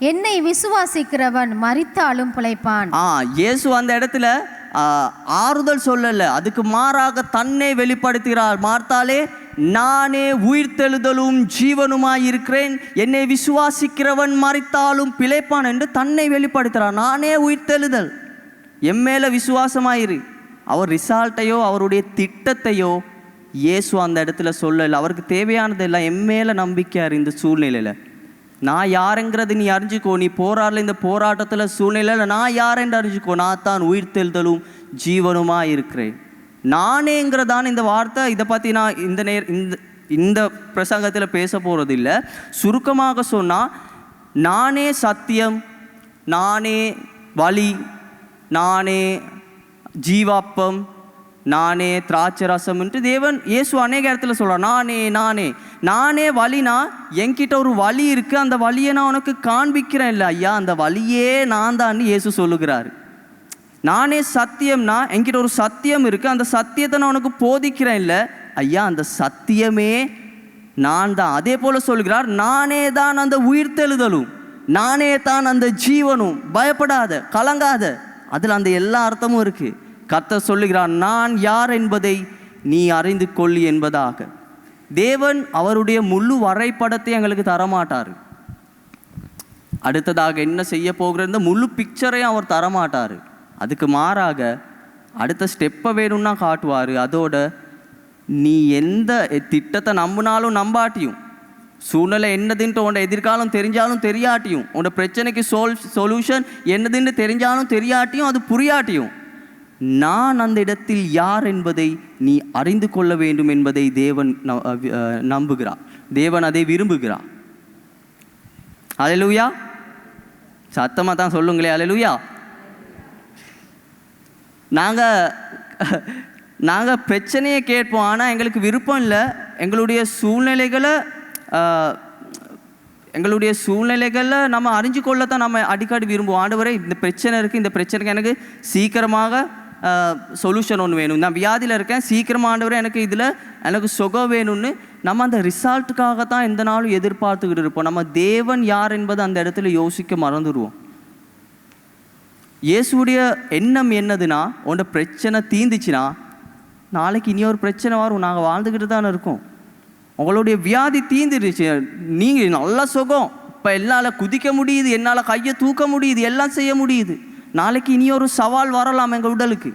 என்னை விசுவாசிக்கிறவன் மரித்தாலும் பிழைப்பான். இயேசு அந்த இடத்துல ஆறுதல் சொல்லல, அதுக்கு மாறாக தன்னை வெளிப்படுத்துகிறார். மார்த்தாலே, நானே உயிர்த்தெழுதலும் ஜீவனுமாய் இருக்கிறேன், என்னை விசுவாசிக்கிறவன் மரித்தாலும் பிழைப்பான் என்று தன்னை வெளிப்படுத்துகிறார். நானே உயிர்த்தெழுதல், என் மேல விசுவாசமாயிரு. அவர் ரிசால்ட்டையோ அவருடைய திட்டத்தையோ இயேசு அந்த இடத்துல சொல்லல. அவருக்கு தேவையானதெல்லாம் என் மேல நம்பிக்கையார். இந்த சூழ்நிலையில நான் யாருங்கிறது நீ அறிஞ்சுக்கோ, நீ போராடல, இந்த போராட்டத்தில் சூழ்நிலையில் நான் யார் என்று அறிஞ்சுக்கோ, நான் தான் உயிர்த்தெழுதலும் ஜீவனுமா இருக்கிறேன். நானேங்கிறதான இந்த வார்த்தை, இதை பற்றி நான் இந்த பிரசங்கத்தில் பேச போகிறது இல்லை. சுருக்கமாக சொன்னால், நானே சத்தியம், நானே வழி, நானே ஜீவாப்பம், நானே திராட்சை ரசம் என்று தேவன் இயேசு அநேக இடத்துல சொல்கிறார். நானே வழினா, என்கிட்ட ஒரு வழி இருக்குது, அந்த வழியை நான் உனக்கு காண்பிக்கிறேன் இல்லை ஐயா, அந்த வழியே நான் தான் இயேசு சொல்லுகிறார். நானே சத்தியம்னா, என்கிட்ட ஒரு சத்தியம் இருக்குது, அந்த சத்தியத்தை நான் உனக்கு போதிக்கிறேன் இல்லை ஐயா, அந்த சத்தியமே நான் தான். அதே போல் சொல்லுகிறார், நானே தான் அந்த உயிர்த்தெழுதலும், நானே தான் அந்த ஜீவனும், பயப்படாத, கலங்காத. அதில் அந்த எல்லா அர்த்தமும் இருக்குது. கர்த்தர் சொல்லுகிறார், நான் யார் என்பதை நீ அறிந்து கொள் என்பதாக. தேவன் அவருடைய முழு வரைபடத்தை எங்களுக்கு தரமாட்டார். அடுத்ததாக என்ன செய்ய போகிற முழு பிக்சரையும் அவர் தரமாட்டார். அதுக்கு மாறாக அடுத்த ஸ்டெப்பை வேணும்னா காட்டுவார். அதோட நீ எந்த திட்டத்தை நம்பினாலும் நம்பாட்டியும், சூழ்நிலை என்னதுன்ட்டு உன்னோட எதிர்காலம் தெரிஞ்சாலும் தெரியாட்டியும், உன்னோட பிரச்சனைக்கு சொல்யூஷன் என்னதுன்னு தெரிஞ்சாலும் தெரியாட்டியும், அது புரியாட்டியும், நான் அந்த இடத்தில் யார் என்பதை நீ அறிந்து கொள்ள வேண்டும் என்பதை தேவன் நம்புகிறார். தேவன் அதை விரும்புகிறார். அல்லேலூயா, சத்தமாக தான் சொல்லுங்களே அல்லேலூயா. நாங்கள் பிரச்சனையை கேட்போம், ஆனால் எங்களுக்கு விருப்பம் இல்லை. எங்களுடைய சூழ்நிலைகளில் நம்ம அறிஞ்சு கொள்ளத்தான் நம்ம அடிக்கடி விரும்புவோம். ஆண்டவரே, இந்த பிரச்சனை இருக்குது, இந்த பிரச்சனைக்கு எனக்கு சீக்கிரமாக சொல்யூஷன் ஒன்று வேணும், நான் வியாதியில் இருக்கேன், சீக்கிரமாக ஆண்டவரே எனக்கு சுகம் வேணும்னு நம்ம அந்த ரிசல்ட்டுக்காகத்தான் எந்த நாளும் எதிர்பார்த்துக்கிட்டு இருப்போம். நம்ம தேவன் யார் என்பதை அந்த இடத்துல யோசிக்க மறந்துடுவோம். இயேசுடைய எண்ணம் என்னதுன்னா, உன்னோட பிரச்சனை தீந்துச்சுன்னா நாளைக்கு இனி ஒரு பிரச்சனை வரும், நாங்கள் வாழ்ந்துக்கிட்டு தானே இருக்கோம். உங்களுடைய வியாதி தீந்துருச்சு, நீங்கள் நல்லா சுகம், இப்போ என்னால் குதிக்க முடியுது, என்னால் கையை தூக்க முடியுது, எல்லாம் செய்ய முடியுது. நாளைக்கு இனி ஒரு சவால் வரலாம் எங்கள் உடலுக்கு.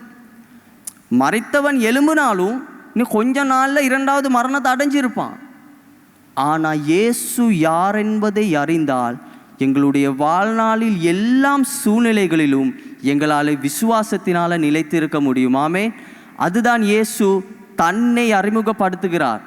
மறைத்தவன் எழும்பினாலும் இன்னும் கொஞ்ச நாளில் 2வது மரணத்தை அடைஞ்சிருப்பான். ஆனால் இயேசு யார் என்பதை அறிந்தால் எங்களுடைய வாழ்நாளில் எல்லாம் சூழ்நிலைகளிலும் எங்களால் விசுவாசத்தினால் நிலைத்திருக்க முடியுமாமே. அதுதான் இயேசு தன்னை அறிமுகப்படுத்துகிறார்.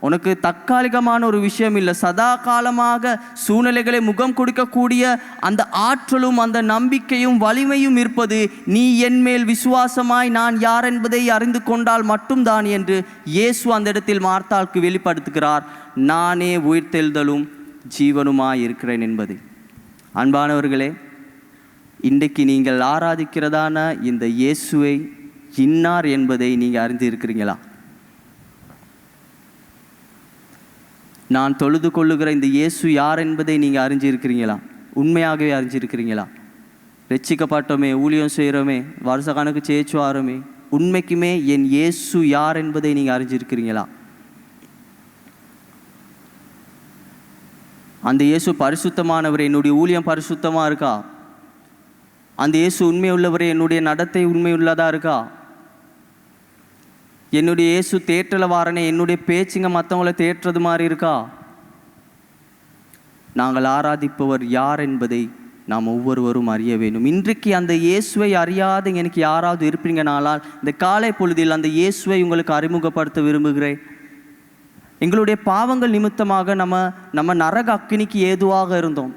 உனக்கு தற்காலிகமான ஒரு விஷயம் இல்லை, சதா காலமாக சூழ்நிலைகளை முகம் கொடுக்கக்கூடிய அந்த ஆற்றலும் அந்த நம்பிக்கையும் வலிமையும் இருப்பது நீ என்மேல் விசுவாசமாய் நான் யார் என்பதை அறிந்து கொண்டால் மட்டும்தான் என்று இயேசு அந்த இடத்தில் மார்த்தாளுக்கு வெளிப்படுத்துகிறார். நானே உயிர்த்தெழுதலும் ஜீவனுமாய் இருக்கிறேன் என்பதை. அன்பானவர்களே, இன்றைக்கு நீங்கள் ஆராதிக்கிறதான இந்த இயேசுவை இன்னார் என்பதை நீங்கள் அறிந்து இருக்கிறீங்களா? நான் தொழுது கொள்ளுகிற இந்த இயேசு யார் என்பதை நீங்கள் அறிஞ்சிருக்கிறீங்களா? உண்மையாகவே அறிஞ்சிருக்கிறீங்களா? ரட்சிக்கப்பட்டோமே, ஊழியம் செய்கிறோமே, வருஷ கணக்கு சேச்சு வாரோமே, உண்மைக்குமே என் இயேசு யார் என்பதை நீங்கள் அறிஞ்சிருக்கிறீங்களா? அந்த இயேசு பரிசுத்தமானவர், என்னுடைய ஊழியம் பரிசுத்தமாக இருக்கா? அந்த இயேசு உண்மை உள்ளவரே, என்னுடைய நடத்தை உண்மை உள்ளதாக இருக்கா? என்னுடைய இயேசு தேற்றல வாரனே, என்னுடைய பேச்சுங்க மற்றவங்களை தேற்றுறது மாதிரி இருக்கா? நாங்கள் ஆராதிப்பவர் யார் என்பதை நாம் ஒவ்வொருவரும் அறிய வேண்டும். இன்றைக்கு அந்த இயேசுவை அறியாத எனக்கு யாராவது இருப்பீங்கனானால் இந்த காலை பொழுதில் அந்த இயேசுவை உங்களுக்கு அறிமுகப்படுத்த விரும்புகிறேன். எங்களுடைய பாவங்கள் நிமித்தமாக நம்ம நரக அக்கினிக்கு ஏதுவாக இருந்தோம்.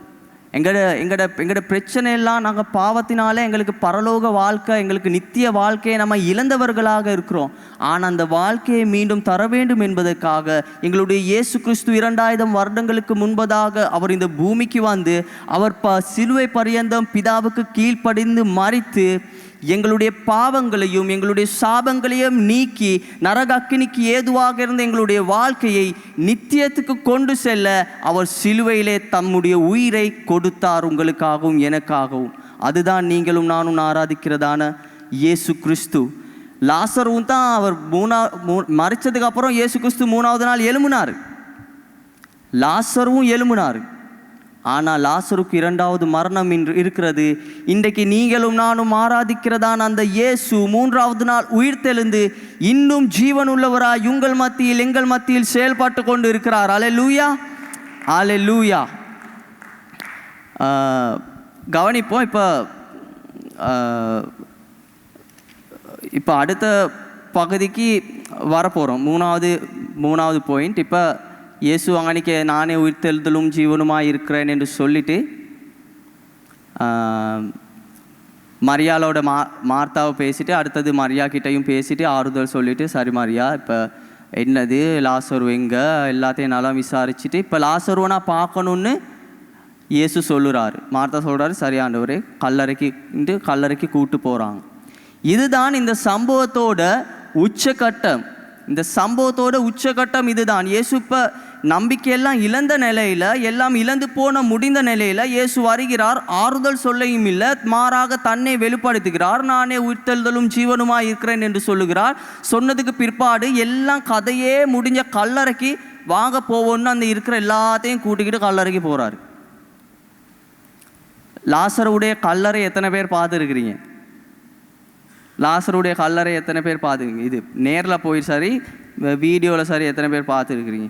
எங்களோட பிரச்சனையெல்லாம் நாங்கள் பாவத்தினாலே எங்களுக்கு பரலோக வாழ்க்கை, எங்களுக்கு நித்திய வாழ்க்கையை நம்ம இழந்தவர்களாக இருக்கிறோம். ஆனால் அந்த வாழ்க்கையை மீண்டும் தர வேண்டும் என்பதற்காக எங்களுடைய இயேசு கிறிஸ்து 2000 வருடங்களுக்கு முன்பதாக அவர் இந்த பூமிக்கு வந்து அவர் சிலுவை பரியந்தம் பிதாவுக்கு கீழ்ப்படிந்து மரித்து எங்களுடைய பாவங்களையும் எங்களுடைய சாபங்களையும் நீக்கி நரக அக்கினிக்கு ஏதுவாக இருந்த எங்களுடைய வாழ்க்கையை நித்தியத்துக்கு கொண்டு செல்ல அவர் சிலுவையிலே தம்முடைய உயிரை கொடுத்தார், உங்களுக்காகவும் எனக்காகவும். அதுதான் நீங்களும் நானும் ஆராதிக்கிறதான இயேசு கிறிஸ்து. லாசருவும் தான் அவர் மரிச்சதுக்கு அப்புறம் இயேசு கிறிஸ்து 3வது நாள் எழும்பினார். லாசருவும் எழும்பினார். ஆனால் லாசருக்கு 2வது மரணம் இருக்கிறது. இன்றைக்கு நீங்களும் நானும் ஆராதிக்கிறதான அந்த இயேசு 3வது நாள் உயிர்த்தெழுந்து இன்னும் ஜீவன் உள்ளவராய் உங்கள் மத்தியில் எங்கள் மத்தியில் செயல்பட்டு கொண்டு இருக்கிறார். அல்லேலூயா, அல்லேலூயா. கவனிப்போம். இப்போ அடுத்த பகுதிக்கு வரப்போகிறோம். மூணாவது பாயிண்ட். இப்போ இயேசு அங்கனிக்கு நானே உயிர்த்தெழுதலும் ஜீவனுமாக இருக்கிறேன் என்று சொல்லிட்டு மரியாளோட மார்த்தாவை பேசிட்டு அடுத்தது மரியா கிட்டையும் பேசிட்டு ஆறுதல் சொல்லிவிட்டு, சரி மரியா இப்போ என்னது லாசரு எங்கே எல்லாத்தையும் நல்லா விசாரிச்சுட்டு இப்போ லாசருவை நான் பார்க்கணுன்னு இயேசு சொல்லுறாரு. மார்த்தா சொல்கிறாரு, சரி ஆண்டவரே கல்லறைக்கு கூப்பிட்டு போகிறாங்க. இதுதான் இந்த சம்பவத்தோட உச்சகட்டம். இந்த சம்பவத்தோட உச்சகட்டம் இதுதான். இயேசு இப்போ நம்பிக்கையெல்லாம் இழந்த நிலையில், எல்லாம் இழந்து போன முடிந்த நிலையில் இயேசு வருகிறார். ஆறுதல் சொல்லையும் இல்லை, மாறாக தன்னை வெளிப்படுத்துகிறார். நானே உயிர்த்தெழுதலும் ஜீவனுமாக இருக்கிறேன் என்று சொல்லுகிறார். சொன்னதுக்கு பிற்பாடு எல்லாம் கதையே முடிஞ்ச கல்லறைக்கு வாங்க போவோன்னு அந்த இருக்கிற எல்லாத்தையும் கூட்டிக்கிட்டு கல்லறைக்கு போகிறாரு. லாசருடைய கல்லறை எத்தனை பேர் பார்த்துருக்கிறீங்க? லாசருடைய கல்லறை எத்தனை பேர் பார்த்துருக்கீங்க? இது நேரில் போய் சரி, வீடியோவில் சரி, எத்தனை பேர் பார்த்துருக்கிறீங்க?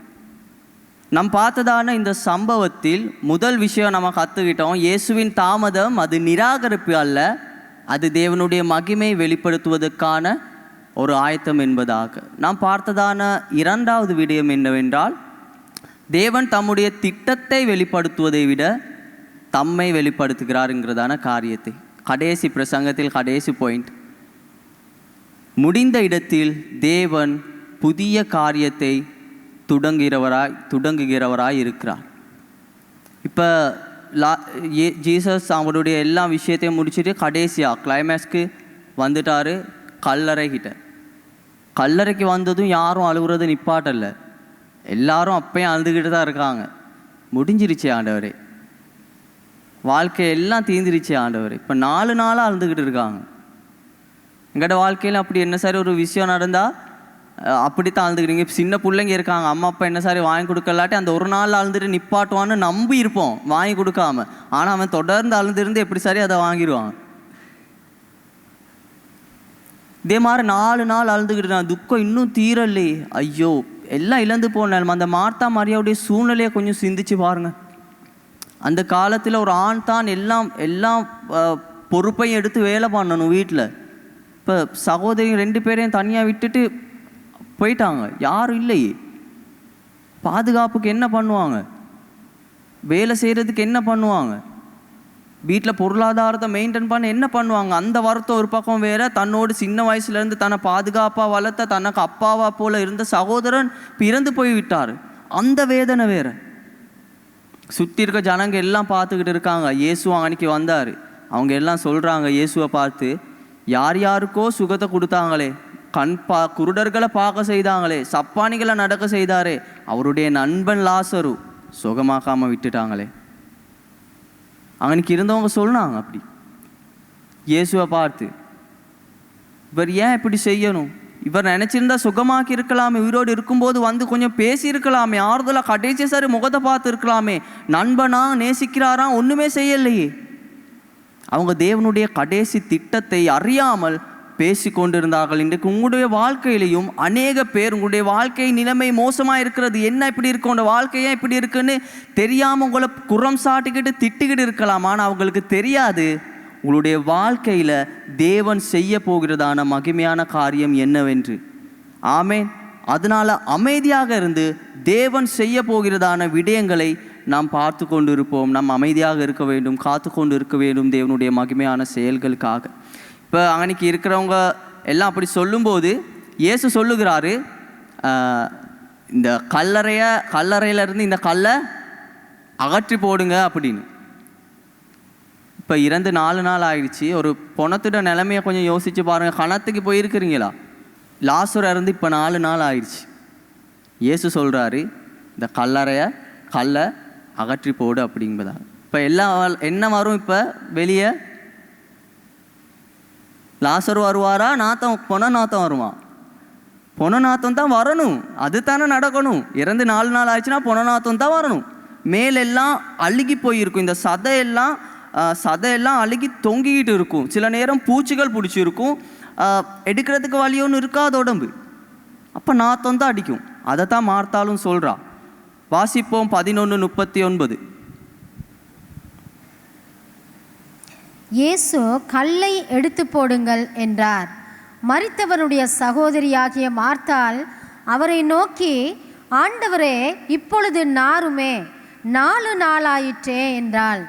நம்ம பார்த்ததான இந்த சம்பவத்தில் முதல் விஷயம் நம்ம கற்றுக்கிட்டோம், இயேசுவின் தாமதம் அது நிராகரிப்பு அல்ல, அது தேவனுடைய மகிமை வெளிப்படுத்துவதற்கான ஒரு ஆயத்தம் என்பதாக. நாம் பார்த்ததான 2வது விடயம் என்னவென்றால், தேவன் தம்முடைய திட்டத்தை வெளிப்படுத்துவதை விட தம்மை வெளிப்படுத்துகிறாருங்கிறதான காரியத்தை. கடைசி பிரசங்கத்தில் கடைசி பாயிண்ட், முடிந்த இடத்தில் தேவன் புதிய காரியத்தை தொடங்குகிறவராய் இருக்கிறார். இப்போ ஜீசஸ் அவருடைய எல்லா விஷயத்தையும் முடிச்சுட்டு கடைசியாக கிளைமேக்ஸ்க்கு வந்துட்டார் கல்லறைக்கிட்ட. கல்லறைக்கு வந்ததும் யாரும் அழுகுறது நிப்பாட்டலை, எல்லாரும் அப்பயும் அழுதுகிட்டு தான் இருக்காங்க. முடிஞ்சிருச்சு ஆண்டவரே, வாழ்க்கையெல்லாம் தீர்ந்துருச்சு ஆண்டவரே. இப்போ 4 நாளாக அழுதுகிட்டு இருக்காங்க. எங்களோட வாழ்க்கையில் அப்படி என்ன சார் ஒரு விஷயம் நடந்தால் அப்படித்தான் அழுதுக்கிறீங்க. சின்ன பிள்ளைங்க இருக்காங்க, அம்மா அப்பா என்ன சாரி வாங்கி கொடுக்கலாட்டி அந்த ஒரு நாள் அழுதுட்டு நிப்பாட்டுவான்னு நம்பி இருப்போம் வாங்கி கொடுக்காம. ஆனால் அவன் தொடர்ந்து அழுதுருந்து எப்படி சரி அதை வாங்கிடுவான். இதே மாதிரி 4 நாள் அழுதுகிட்டு நான் துக்கம் இன்னும் தீரலே, ஐயோ எல்லாம் இழந்து போனாலும் அந்த மார்த்தா மரியாவுடைய சூழ்நிலையை கொஞ்சம் சிந்திச்சு பாருங்க. அந்த காலத்தில் ஒரு ஆண் தான் எல்லாம் பொறுப்பையும் எடுத்து வேலை பண்ணணும் வீட்டில். இப்போ சகோதரி 2 பேரையும் தனியாக விட்டுட்டு போயிட்டாங்க, யாரும் இல்லையே. பாதுகாப்புக்கு என்ன பண்ணுவாங்க, வேலை செய்கிறதுக்கு என்ன பண்ணுவாங்க, வீட்டில் பொருளாதாரத்தை மெயின்டைன் பண்ண என்ன பண்ணுவாங்க. அந்த வருத்தம் ஒரு பக்கம் வேற, தன்னோடு சின்ன வயசுலேருந்து தன்னை பாதுகாப்பாக வளர்த்த தனக்கு அப்பாவா போல இருந்த சகோதரன் இறந்து போய் விட்டார், அந்த வேதனை வேற. சுற்றி இருக்க ஜனங்க எல்லாம் பார்த்துக்கிட்டு இருக்காங்க. இயேசு அன்னைக்கு வந்தார், அவங்க எல்லாம் சொல்கிறாங்க இயேசுவை பார்த்து, யார் யாருக்கோ சுகத்தை கொடுத்தாங்களே, குருடர்களை பார்க்க செய்தாங்களே, சப்பானிகளை நடக்க செய்தாரே, அவருடைய நண்பன் லாசரு சுகமாக்காமல் விட்டுட்டாங்களே. அன்னைக்கு இருந்தவங்க சொன்னாங்க அப்படி இயேசுவை பார்த்து, இவர் ஏன் இப்படி செய்யணும், இவர் நினச்சிருந்தா சுகமாக்கி இருக்கலாமே, உயிரோடு இருக்கும்போது வந்து கொஞ்சம் பேசி இருக்கலாமே, ஆறுதலாக கடைசி சாரி முகத்தை பார்த்து இருக்கலாமே, நண்பனா நேசிக்கிறாராம், ஒன்றுமே செய்யலையே. அவங்க தேவனுடைய கடைசி திட்டத்தை அறியாமல் பேசி கொண்டிருந்தார்கள். இன்றைக்கு உங்களுடைய வாழ்க்கையிலையும் அநேக பேர் உங்களுடைய வாழ்க்கை நிலைமை மோசமாக இருக்கிறது, என்ன இப்படி இருக்கு, உங்களோட வாழ்க்கையே இப்படி இருக்குன்னு தெரியாமல் உங்களை குறம் சாட்டிக்கிட்டு திட்டிக்கிட்டு இருக்கலாம். ஆனால் அவங்களுக்கு தெரியாது உங்களுடைய வாழ்க்கையில் தேவன் செய்ய போகிறதான மகிமையான காரியம் என்னவென்று. ஆமேன். அதனால் அமைதியாக இருந்து தேவன் செய்ய போகிறதான விடயங்களை நாம் பார்த்து கொண்டு இருப்போம். நாம் அமைதியாக இருக்க வேண்டும், காத்து கொண்டு இருக்க வேண்டும் தேவனுடைய மகிமையான செயல்களுக்காக. இப்போ அன்னைக்கு இருக்கிறவங்க எல்லாம் அப்படி சொல்லும்போது இயேசு சொல்லுகிறாரு, இந்த கல்லறையிலேருந்து இந்த கல்லை அகற்றி போடுங்க அப்படின்னு. இப்போ இறந்து 4 நாள் ஆயிடுச்சு. ஒரு பொணத்தோட நிலைமையை கொஞ்சம் யோசிச்சு பாருங்கள். கணத்துக்கு போயிருக்கிறீங்களா? லாசர் இறந்து இப்போ 4 நாள் ஆயிடுச்சு. இயேசு சொல்கிறாரு, இந்த கல்லை அகற்றி போடு அப்படிங்கிறதா. இப்போ எல்லாம் என்ன வரும், இப்போ வெளியே லாசர் வருவாரா, பொன நாத்தம் வருவான். பொன நாத்தம் தான் வரணும், அது தானே நடக்கணும். இறந்து 4 நாள் ஆயிடுச்சுன்னா பொன நாத்தம் தான் வரணும். மேலெல்லாம் அழுகி போயிருக்கும், இந்த சதையெல்லாம் அழுகி தொங்கிக்கிட்டு இருக்கும். சில நேரம் பூச்சிகள் பிடிச்சிருக்கும், எடுக்கிறதுக்கு வழி ஒன்று இருக்காது உடம்பு. அப்போ நாத்தம் தான் அடிக்கும். அதை தான் மார்த்தாலும் சொல்கிறா. வாசிப்போம் 11:39. இயேசு கல்லை எடுத்து போடுங்கள் என்றார். மரித்தவனுடைய சகோதரியாகிய மார்த்தாள் அவரை நோக்கி, ஆண்டவரே, இப்பொழுது நாருமே, 4 நாளாயிற்றே என்றாள்.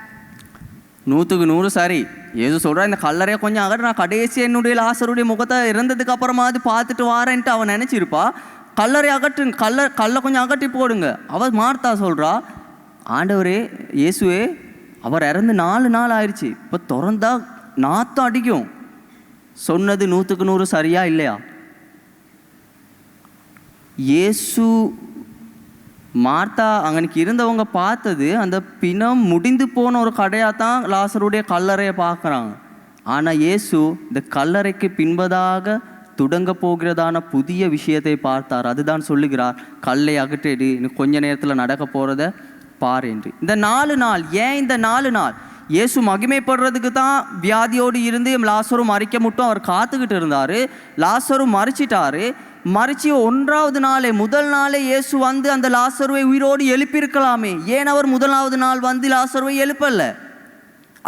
100க்கு 100 சரி. இயேசு சொல்கிறா, இந்த கல்லறையை கொஞ்சம் அகற்ற, நான் கடைசி என்னுடைய லாசருடைய முகத்தை இறந்ததுக்கு அப்புறமா அது பார்த்துட்டு வாரேன்ட்டு அவன் நினச்சிருப்பா. கல்லறை கல்லை கொஞ்சம் அகற்றி போடுங்க. அவள் மார்த்தா சொல்கிறா, ஆண்டவரே இயேசுவே, அவர் இறந்து 4 நாள் ஆயிடுச்சு, இப்போ திறந்தா நாத்தம் அடிக்கும். சொன்னது 100க்கு 100 சரியா இல்லையா? இயேசு மார்த்தா அங்கனைக்கு இருந்தவங்க பார்த்தது அந்த பிணம் முடிந்து போன ஒரு கடையாக தான் லாசருடைய கல்லறையை பார்க்குறாங்க. ஆனால் இயேசு இந்த கல்லறைக்கு பின்பதாக தொடங்க போகிறதான புதிய விஷயத்தை பார்த்தார். அதுதான் சொல்லுகிறார், கல்லை அகற்றிடு, இன்னும் கொஞ்ச நேரத்தில் நடக்க போகிறத பார் என்று. இந்த 4 நாள், ஏன் இந்த 4 நாள்? இயேசு மகிமைப்படுறதுக்கு தான் வியாதியோடு இருந்து லாசரு மறிக்க மட்டும் அவர் காத்துக்கிட்டு இருந்தார். லாசரு மறிச்சிட்டாரு. மறிச்சு 1வது நாளே, முதல் நாளே இயேசு வந்து அந்த லாசருவை உயிரோடு எழுப்பியிருக்கலாமே. ஏன் அவர் 1வது நாள் வந்து லாசருவை எழுப்பலை?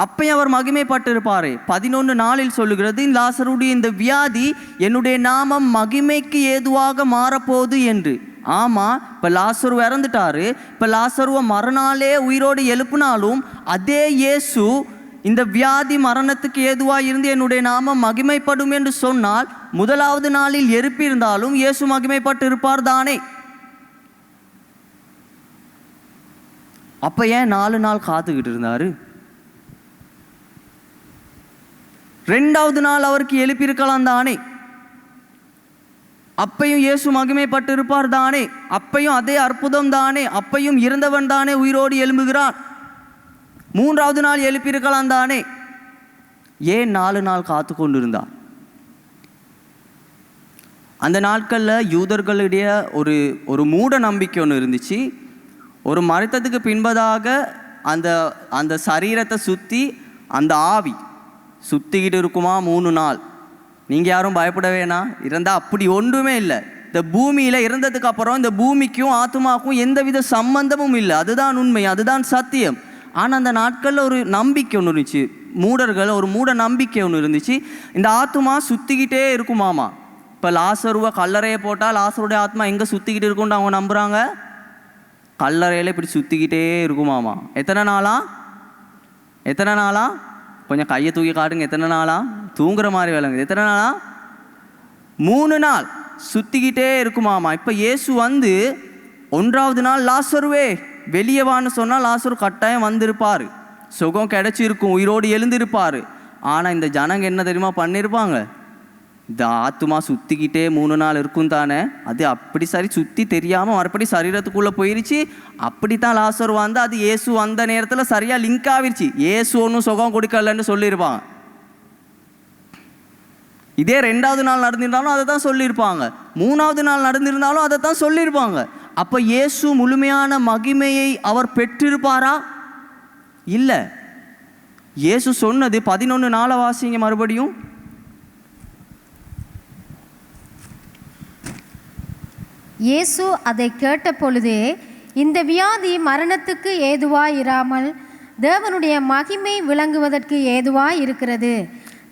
அப்பையும் அவர் மகிமைப்பட்டிருப்பாரே. 11:4 சொல்லுகிறது, லாசருடைய இந்த வியாதி என்னுடைய நாமம் மகிமைக்கு ஏதுவாக மாறப்போகுது என்று. ஆமாம், இப்போ லாசரு இறந்துட்டாரு. இப்போ லாசருவை மறுநாளே உயிரோடு எழுப்பினாலும் அதே இயேசு இந்த வியாதி மரணத்துக்கு ஏதுவாக இருந்து என்னுடைய நாமம் மகிமைப்படும் என்று சொன்னால் 1வது நாளில் எழுப்பியிருந்தாலும் இயேசு மகிமைப்பட்டு இருப்பார் தானே? அப்போ ஏன் 4 நாள் காத்துக்கிட்டு இருந்தார்? 2வது நாள் அவருக்கு எழுப்பியிருக்கலாம் தானே? அப்பையும் இயேசு மகிமைப்பட்டு இருப்பார் தானே? அப்பையும் அதே அற்புதம் தானே? அப்பையும் இறந்தவன் தானே உயிரோடு எழும்புகிறான். 3வது நாள் எழுப்பியிருக்கலாம் தானே? ஏன் 4 நாள் காத்து கொண்டிருந்தார்? அந்த நாட்களில் யூதர்களுடைய ஒரு ஒரு மூட நம்பிக்கை ஒன்று இருந்துச்சு. ஒரு மரித்ததுக்கு பின்பதாக அந்த அந்த சரீரத்தை சுற்றி அந்த ஆவி சுற்றிக்கிட்டு இருக்குமா 3 நாள். நீங்கள் யாரும் பயப்பட வேணாம், இருந்தால் அப்படி ஒன்றுமே இல்லை. இந்த பூமியில் இறந்ததுக்கு அப்புறம் இந்த பூமிக்கும் ஆத்மாவுக்கும் எந்தவித சம்பந்தமும் இல்லை. அதுதான் உண்மை, அதுதான் சத்தியம். ஆனால் அந்த நாட்களில் ஒரு நம்பிக்கை ஒன்று இருந்துச்சு, மூடர்கள் ஒரு மூட நம்பிக்கை ஒன்று இருந்துச்சு. இந்த ஆத்மா சுற்றிக்கிட்டே இருக்குமாமா. இப்போ லாசருவை கல்லறையை போட்டால் லாசருடைய ஆத்மா எங்கே சுற்றிக்கிட்டு இருக்குன்னு அவங்க நம்புகிறாங்க. கல்லறையில் இப்படி சுற்றிக்கிட்டே இருக்குமாமா. எத்தனை நாளா? கொஞ்சம் கையை தூக்கி காட்டுங்க. எத்தனை நாளா? தூங்குற மாதிரி விளங்குது. எத்தனை நாளா? 3 நாள் சுற்றிக்கிட்டே இருக்குமாமா. இப்போ இயேசு வந்து 1ஆவது நாள் லாசருவே வெளியே வான்னு சொன்னால் லாசரு கட்டாயம் வந்திருப்பார், சுகம் கிடைச்சிருக்கும், உயிரோடு எழுந்திருப்பார். ஆனால் இந்த ஜனங்க என்ன தெரியுமா பண்ணியிருப்பாங்க? இந்த ஆத்மா சுற்றிக்கிட்டே 3 நாள் இருக்கும் தானே, அது அப்படி சரி சுற்றி தெரியாமல் மறுபடி சரீரத்துக்குள்ளே போயிருச்சு. அப்படித்தான் லாசரு வந்து அது இயேசு வந்த நேரத்தில் சரியாக லிங்க் ஆகிருச்சு. இயேசு ஒன்றும் சுகம் கொடுக்கலன்னு சொல்லியிருப்பாங்க. இதே 2ஆவது நாள் நடந்திருந்தாலும் அதை தான் சொல்லியிருப்பாங்க, 3ஆவது நாள் நடந்திருந்தாலும் அதை தான் சொல்லியிருப்பாங்க. அப்போ இயேசு முழுமையான மகிமையை அவர் பெற்றிருப்பாரா? இல்லை. இயேசு சொன்னது 11:4 வாசிங்க மறுபடியும். இயேசு அதை கேட்ட பொழுதே, இந்த வியாதி மரணத்துக்கு ஏதுவாய் இராமல் தேவனுடைய மகிமை விளங்குவதற்கு ஏதுவாய் இருக்கிறது,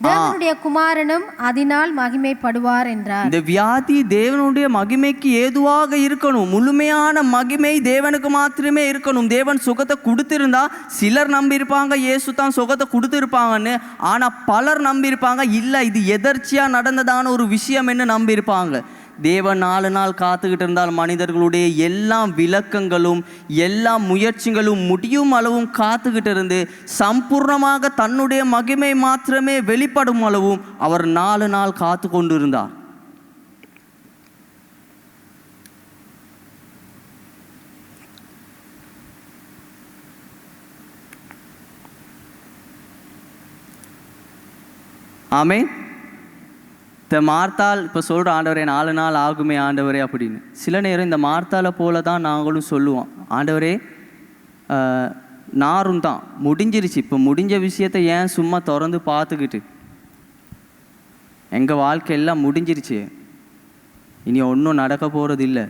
தேவனுடைய குமாரனும் அதனால் மகிமைப்படுவார் என்றார். இந்த வியாதி தேவனுடைய மகிமைக்கு ஏதுவாக இருக்கணும். முழுமையான மகிமை தேவனுக்கு மாத்திரமே இருக்கணும். தேவன் சுகத்தை கொடுத்திருந்தா சிலர் நம்பியிருப்பாங்க இயேசு தான் சுகத்தை கொடுத்துருப்பாங்கன்னு. ஆனால் பலர் நம்பியிருப்பாங்க இல்லை இது எதர்ச்சியாக நடந்ததான ஒரு விஷயம் என்று நம்பியிருப்பாங்க. தேவன் 4 நாள் காத்துக்கிட்டு இருந்தால் மனிதர்களுடைய எல்லா விளக்கங்களும் எல்லா முயற்சிகளும் முடியும் அளவும் காத்துக்கிட்டு இருந்து சம்பூர்ணமாக தன்னுடைய மகிமை மாத்திரமே வெளிப்படும் அளவும் அவர் 4 நாள் காத்து கொண்டு இருந்தார். ஆமென். இந்த மார்த்தாள் இப்போ சொல்கிற ஆண்டவரே 4 நாள் ஆகுமே ஆண்டவரே அப்படின்னு. சில நேரம் இந்த மார்த்தாளை போல தான் நாங்களும் சொல்லுவோம், ஆண்டவரே நாரும் தான் முடிஞ்சிருச்சு, இப்போ முடிஞ்ச விஷயத்தை ஏன் சும்மா திறந்து பார்த்துக்கிட்டு, எங்கள் வாழ்க்கையெல்லாம் முடிஞ்சிருச்சு, இனி ஒன்றும் நடக்க போகிறது இல்லை.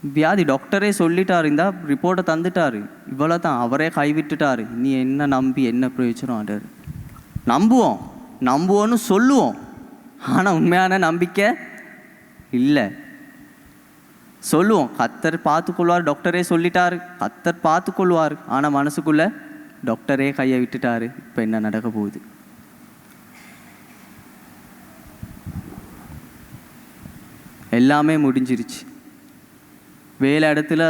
வியாதி டாக்டரே சொல்லிட்டார், இந்த ரிப்போர்ட்டை தந்துட்டார், இவ்வளோ தான், அவரே கைவிட்டுட்டார், இனி என்ன நம்பி என்ன பிரயோஜனம் ஆண்டவர். நம்புவோன்னு சொல்லுவோம், ஆனால் உண்மையான நம்பிக்கை இல்லை. சொல்லுவோம் கர்த்தர் பார்த்துக்கொள்வார், டாக்டரே சொல்லிட்டார், கர்த்தர் பார்த்துக்கொள்வார், ஆனால் மனசுக்குள்ளே டாக்டரே கையை விட்டுட்டார், இப்போ என்ன நடக்க போகுது. எல்லாமே முடிஞ்சிருச்சு, வேலை இடத்துல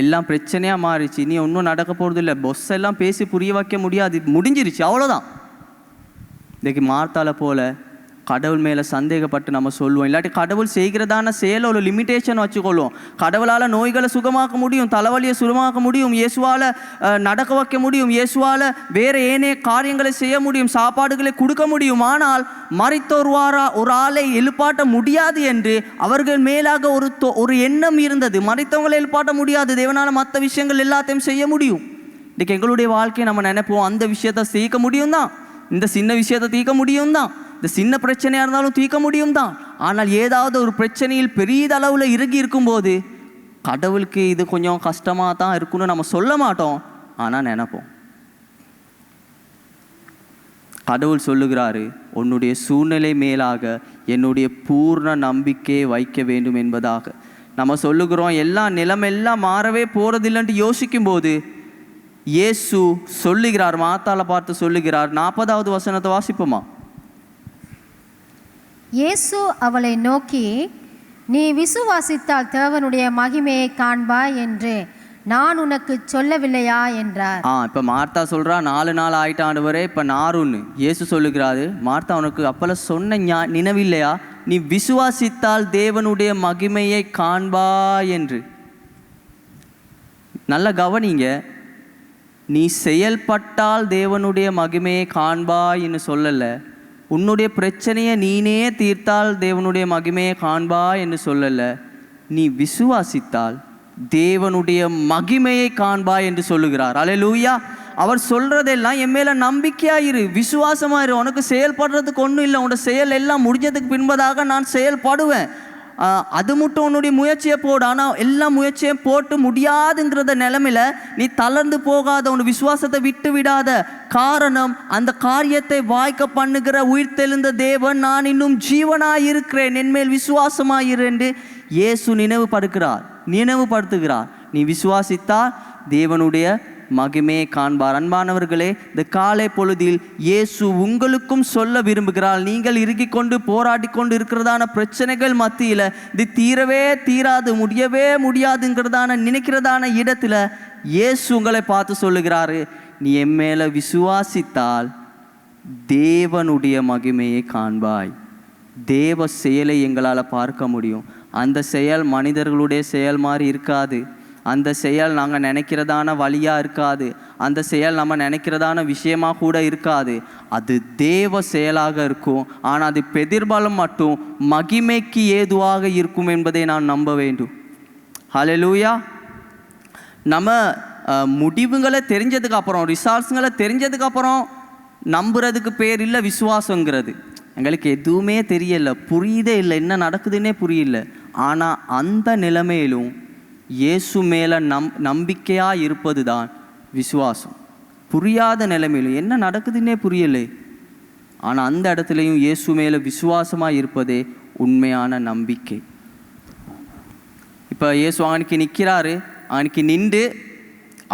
எல்லாம் பிரச்சனையாக மாறிச்சு, இனி ஒன்றும் நடக்க போகிறது இல்லை, பொஸ் எல்லாம் பேசி புரிய வைக்க முடியாது, முடிஞ்சிருச்சு, அவ்வளோதான். இன்றைக்கு மார்த்தாளை போல கடவுள் மேலே சந்தேகப்பட்டு நம்ம சொல்லுவோம், இல்லாட்டி கடவுள் செய்கிறதான செயலை ஒரு லிமிட்டேஷன் வச்சுக்கொள்வோம். கடவுளால் நோய்களை சுகமாக்க முடியும், தலைவலியை சுகமாக்க முடியும், இயேசுவால் நடக்க வைக்க முடியும், இயேசுவால் வேறு ஏனைய காரியங்களை செய்ய முடியும், சாப்பாடுகளை கொடுக்க முடியும். ஆனால் மரித்தோர் ஒரு ஆளை எழுப்பாட்ட முடியாது என்று அவர்கள் மேலாக ஒரு எண்ணம் இருந்தது. மரித்தவங்களை எழுப்பாட்ட முடியாது, தேவனால் மற்ற விஷயங்கள் எல்லாத்தையும் செய்ய முடியும். இன்றைக்கு எங்களுடைய வாழ்க்கையை நம்ம நினைப்போம், அந்த விஷயத்தை தீர்க்க முடியும் தான், இந்த சின்ன விஷயத்தை தீர்க்க முடியும் தான், இந்த சின்ன பிரச்சனையாக இருந்தாலும் தீர்க்க முடியும் தான். ஆனால் ஏதாவது ஒரு பிரச்சனையில் பெரியதளவில் இறங்கி இருக்கும்போது கடவுளுக்கு இது கொஞ்சம் கஷ்டமாக தான் இருக்குன்னு நம்ம சொல்ல மாட்டோம், ஆனால் நினைப்போம். கடவுள் சொல்லுகிறாரு, உன்னுடைய சூழ்நிலை மேலாக என்னுடைய பூர்ண நம்பிக்கையை வைக்க வேண்டும் என்பதாக. நம்ம சொல்லுகிறோம் எல்லாம் நிலைமெல்லாம் மாறவே போகிறதில்லைன்ட்டு யோசிக்கும்போது இயேசு சொல்லுகிறார், மார்த்தாளை பார்த்து சொல்லுகிறார். 40வது வசனத்தை வாசிப்போமா? இயேசு அவளை நோக்கி, நீ விசுவாசித்தால் தேவனுடைய மகிமையை காண்பாய் என்று நான் உனக்கு சொல்லவில்லையா என்றார். இப்போ மார்த்தா சொல்கிறா 4 நாள் ஆயிட்ட ஆண்டவரே, இப்போ நாருன்னு இயேசு சொல்லுகிறாரு, மார்த்தா உனக்கு அப்போல்லாம் சொன்ன நினைவில்லையா, நீ விசுவாசித்தால் தேவனுடைய மகிமையை காண்பாய் என்று. நல்ல கவனிங்க, நீ செயல்பட்டால் தேவனுடைய மகிமையை காண்பாய்ன்னு சொல்லலை, உன்னுடைய பிரச்சனையை நீனே தீர்த்தால் தேவனுடைய மகிமையை காண்பா என்று சொல்லலை, நீ விசுவாசித்தால் தேவனுடைய மகிமையை காண்பா என்று சொல்லுகிறார். அல்லேலூயா. அவர் சொல்கிறதெல்லாம் என் மேலே நம்பிக்கையாயிரு, விசுவாசமாயிரு, உனக்கு செயல்படுறதுக்கு ஒன்றும் இல்லை, உன்னோட செயல் எல்லாம் முடிஞ்சதுக்கு பின்பதாக நான் செயல்படுவேன், அது மட்டும் உன்னுடைய முயற்சியை போடு. ஆனால் எல்லா முயற்சியும் போட்டு முடியாதுங்கிறத நிலைமையில் நீ தளர்ந்து போகாத, உன் விசுவாசத்தை விட்டு விடாத. காரணம், அந்த காரியத்தை வாய்க்க பண்ணுகிற உயிர்த்தெழுந்த தேவன் நான் இன்னும் ஜீவனாயிருக்கிறேன், என்மேல் விசுவாசமாயிரு என்று இயேசு நினைவுபடுத்துகிறார். நீ விசுவாசித்தால் தேவனுடைய மகிமையை காண்பார். அன்பானவர்களே, இந்த காலை பொழுதில் இயேசு உங்களுக்கும் சொல்ல விரும்புகிறார். நீங்கள் இறுக்கிக் கொண்டு போராடி கொண்டு இருக்கிறதான பிரச்சனைகள் மத்தியில் இது தீரவே தீராது, முடியவே முடியாதுங்கிறதான நினைக்கிறதான இடத்துல இயேசு உங்களை பார்த்து சொல்லுகிறாரு, நீ என் மேலே விசுவாசித்தால் தேவனுடைய மகிமையை காண்பாய். தேவ செயலை எங்களால் பார்க்க முடியும். அந்த செயல் மனிதர்களுடைய செயல் மாதிரி இருக்காது. அந்த செயல் நாங்கள் நினைக்கிறதான வழியாக இருக்காது. அந்த செயல் நம்ம நினைக்கிறதான விஷயமாக கூட இருக்காது. அது தேவ செயலாக இருக்கும். ஆனால் அது பெதிர்பலம் மட்டும் மகிமைக்கு ஏதுவாக இருக்கும் என்பதை நான் நம்ப வேண்டும். ஹல்லேலூயா. நம்ம முடிவுகளை தெரிஞ்சதுக்கு அப்புறம், ரிசல்ட்ஸுங்களை தெரிஞ்சதுக்கு அப்புறம் நம்புறதுக்கு பேர் இல்லை விசுவாசங்கிறது. எங்களுக்கு எதுவுமே தெரியல, புரியுதே இல்லை, என்ன நடக்குதுன்னே புரியல. ஆனால் அந்த நிலைமையிலும் இயேசு மேலே நம்பிக்கையாக இருப்பது தான் விசுவாசம். புரியாத நிலைமையிலும் என்ன நடக்குதுன்னே புரியலை, ஆனால் அந்த இடத்துலையும் இயேசு மேலே விசுவாசமாக இருப்பதே உண்மையான நம்பிக்கை. இப்போ இயேசு அன்னைக்கு நிற்கிறாரு. அன்னைக்கு நின்று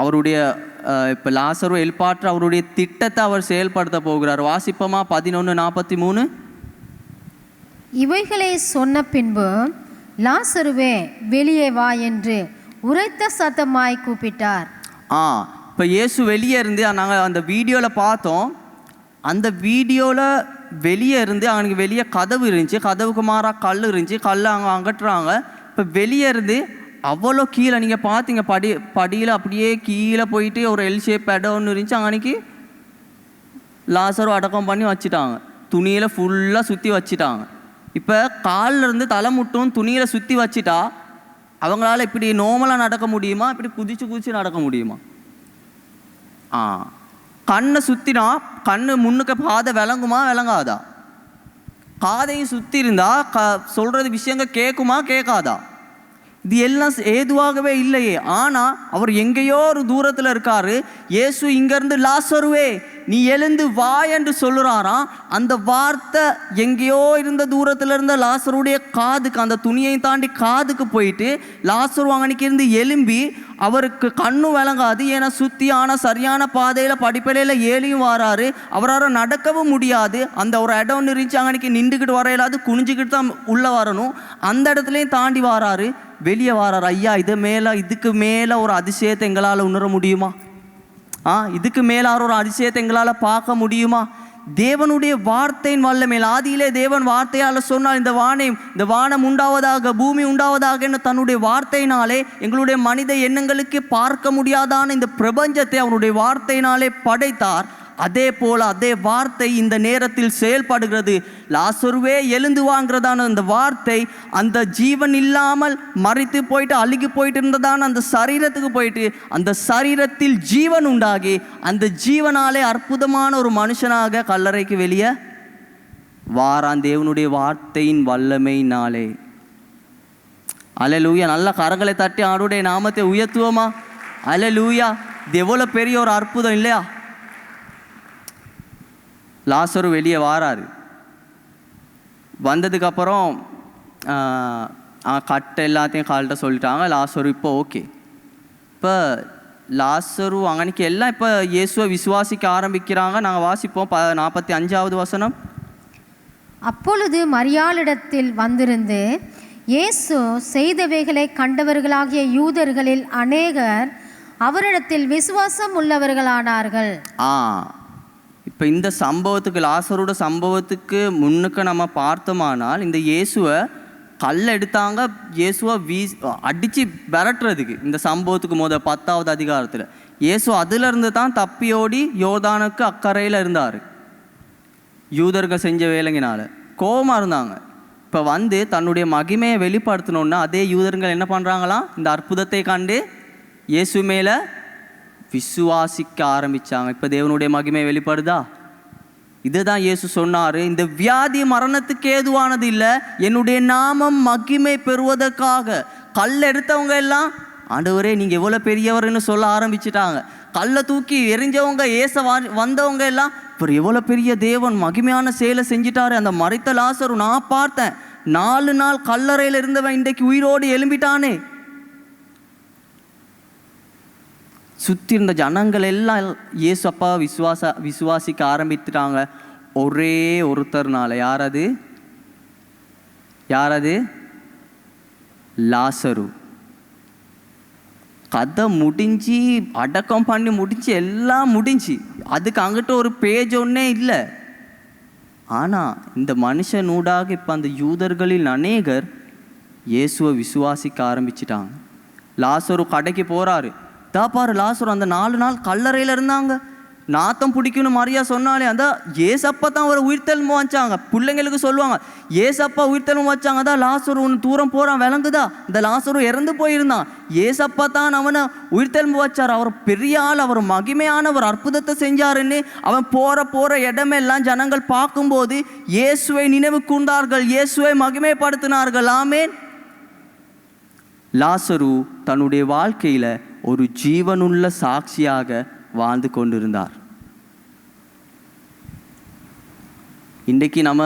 அவருடைய இப்போ லாசரு எழுப்பாற்ற அவருடைய திட்டத்தை அவர் செயல்படுத்த போகிறார். வாசிப்பமா 11:43. இவைகளை சொன்ன பின்பு, லாசருவே வெளியே வா என்று உரைத்த சத்தமாய் கூப்பிட்டார். இப்போ இயேசு வெளியே இருந்து, நாங்கள் அந்த வீடியோவில் பார்த்தோம், அந்த வீடியோவில் வெளியே இருந்து அவனுக்கு வெளியே கதவு இருந்துச்சு, கதவுக்கு மாறாக கல் இருந்துச்சு, கல் அங்கே அகட்டுறாங்க. இப்போ வெளியே இருந்து அவ்வளோ கீழே நீங்கள் பார்த்தீங்க, படியில் அப்படியே கீழே போயிட்டு ஒரு எல் ஷேப் இடம் ஒன்று இருந்துச்சு. அன்னைக்கு லாசரு அடக்கம் பண்ணி வச்சுட்டாங்க, துணியில் ஃபுல்லாக சுற்றி வச்சுட்டாங்க. இப்போ காலில் இருந்து தலை முட்டும் துணியில் சுற்றி வச்சுட்டா அவங்களால இப்படி நோமலாக நடக்க முடியுமா? இப்படி குதிச்சு நடக்க முடியுமா? கண்ணை சுற்றினா கண்ணு முன்னுக்கு பாதை விளங்குமா விளங்காதா? காதையும் சுற்றி இருந்தால் சொல்கிறது விஷயங்கள் கேட்குமா கேட்காதா? இது எல்லாம் ஏதுவாகவே இல்லையே. ஆனால் அவர் எங்கேயோ ஒரு தூரத்தில் இருக்காரு. இயேசு இங்கேருந்து லாசருவே நீ எழுந்து வா என்று சொல்லுறாராம். அந்த வார்த்தை எங்கேயோ இருந்த தூரத்தில் இருந்த லாசருடைய காதுக்கு, அந்த துணியை தாண்டி காதுக்கு போயிட்டு லாசரு அன்னைக்கு இருந்து எழும்பி, அவருக்கு கண்ணும் விளங்காது, ஏன்னா சுற்றி ஆனால் சரியான பாதையில் படிப்பலையில் ஏலியும் வராரு, அவரால் நடக்கவும் முடியாது. அந்த ஒரு இடம் இருந்துச்சு, அன்னைக்கு நின்றுக்கிட்டு வர இல்லாது, குனிஞ்சிக்கிட்டு தான் உள்ளே வரணும். அந்த இடத்துலையும் தாண்டி வராரு, வெளியே வராரு. ஐயா, இதுக்கு மேலே ஒரு அதிசயத்தை எங்களால் உணர முடியுமா? இதுக்கு மேலான ஒரு அதிசயத்தை எங்களால் பார்க்க முடியுமா? தேவனுடைய வார்த்தையின் வல்லமையில், ஆதியிலே தேவன் வார்த்தையால் சொன்னால் இந்த வானம் உண்டாவதாக, பூமி உண்டாவதாக என்று தன்னுடைய வார்த்தையினாலே எங்களுடைய மனித எண்ணங்களுக்கு பார்க்க முடியாதான இந்த பிரபஞ்சத்தை அவனுடைய வார்த்தையினாலே படைத்தார். அதே போல் அதே வார்த்தை இந்த நேரத்தில் செயல்படுகிறது. லாசருவே எழுந்து வாங்கிறதான அந்த வார்த்தை அந்த ஜீவன் இல்லாமல் மறித்து போயிட்டு அழுகி போயிட்டு இருந்ததான அந்த சரீரத்துக்கு போயிட்டு அந்த சரீரத்தில் ஜீவன் உண்டாகி அந்த ஜீவனாலே அற்புதமான ஒரு மனுஷனாக கல்லறைக்கு வெளியே வாரான் தேவனுடைய வார்த்தையின் வல்லமையினாலே. அல்லேலூயா. நல்ல கரங்களை தட்டி அவருடைய நாமத்தை உயர்த்துவோமா? அல்லேலூயா. இது எவ்வளோ பெரிய ஒரு அற்புதம் இல்லையா? லாசரு வெளியே வாராரு. வந்ததுக்கப்புறம் கட்டை எல்லாத்தையும் கால்கிட்ட சொல்லிட்டாங்க. லாசரு இப்போ ஓகே. இப்போ லாசரு அன்னைக்கு எல்லாம் இப்போ இயேசுவை விசுவாசிக்க ஆரம்பிக்கிறாங்க. நாங்கள் வாசிப்போம் 45வது வசனம். அப்பொழுது மரியாளிடத்தில் வந்திருந்து இயேசு செய்தவைகளை கண்டவர்களாகிய யூதர்களில் அநேகர் அவரிடத்தில் விசுவாசம் உள்ளவர்களானார்கள். இப்போ இந்த சம்பவத்துக்கு, லாசரோட சம்பவத்துக்கு முன்னுக்கு நம்ம பார்த்தோமானால், இந்த இயேசுவை கல் எடுத்தாங்க, இயேசுவை அடித்து விரட்டுறதுக்கு. இந்த சம்பவத்துக்கு 10வது அதிகாரத்தில் இயேசு அதிலிருந்து தான் தப்பியோடி யோர்தானுக்கு அக்கறையில் இருந்தார். யூதர்கள் செஞ்ச வேலைங்கினால கோபமாக இருந்தாங்க. இப்போ வந்து தன்னுடைய மகிமையை வெளிப்படுத்தணுன்னா அதே யூதர்கள் என்ன பண்ணுறாங்களாம், இந்த அற்புதத்தை கண்டு இயேசு மேலே விசுவாசிக்க ஆரம்பித்தாங்க. இப்போ தேவனுடைய மகிமை வெளிப்படுதா? இதுதான் இயேசு சொன்னார், இந்த வியாதி மரணத்துக்கு ஏதுவானது இல்லை, என்னுடைய நாமம் மகிமை பெறுவதற்காக. கல் எடுத்தவங்க எல்லாம் ஆண்டவரே நீங்கள் எவ்வளோ பெரியவர்னு சொல்ல ஆரம்பிச்சிட்டாங்க. கல்லை தூக்கி எரிஞ்சவங்க வந்தவங்க எல்லாம் இப்போ எவ்வளோ பெரிய தேவன் மகிமையான செயலை செஞ்சிட்டாரு. அந்த மரித்த லாசரு நான் பார்த்தேன், 4 நாள் கல்லறையில் இருந்தவன் இன்றைக்கு உயிரோடு எழும்பிட்டானே. சுற்றி இருந்த ஜனங்கள் எல்லாம் இயேசு அப்பா விசுவாசிக்க ஆரம்பித்துட்டாங்க. ஒரே ஒருத்தர்னால. யாரது? லாசரு. கதை முடிஞ்சு, அடக்கம் பண்ணி முடிஞ்சு, எல்லாம் முடிஞ்சு, அதுக்கு அங்கிட்ட ஒரு பேஜ் ஒன்றே இல்லை. ஆனால் இந்த மனுஷனூடாக இப்போ அந்த யூதர்களில் அநேகர் இயேசுவை விசுவாசிக்க ஆரம்பிச்சிட்டாங்க. லாசரு கடைக்கு போகிறாரு. பாரு லாசரு அந்த 4 நாள் கல்லறையில் இருந்தாங்க. நாத்தம் பிடிக்கும்னு மரியா சொன்னாலே அந்த ஏசப்பா தான் அவரை உயிர்த்தெழும்பு வச்சாங்க. பிள்ளைங்களுக்கு சொல்லுவாங்க ஏசப்பா உயிர்த்தெழும்பு வச்சாங்க. தான் லாசரு ஒன்று தூரம் போகிறான், விளங்குதா? இந்த லாசரு இறந்து போயிருந்தான், ஏசப்பா தான் அவனை உயிர்த்தெழும்பு வச்சார். அவர் பெரிய ஆள், அவர் மகிமையான ஒரு அற்புதத்தை செஞ்சாருன்னு அவன் போகிற இடமெல்லாம் ஜனங்கள் பார்க்கும்போது இயேசுவை நினைவு கூர்ந்தார்கள், இயேசுவை மகிமைப்படுத்தினார்கள். ஆமேன். லாசரு தன்னுடைய வாழ்க்கையில் ஒரு ஜீவனுள்ள சாட்சியாக வாழ்ந்து கொண்டிருந்தார். இன்றைக்கு நம்ம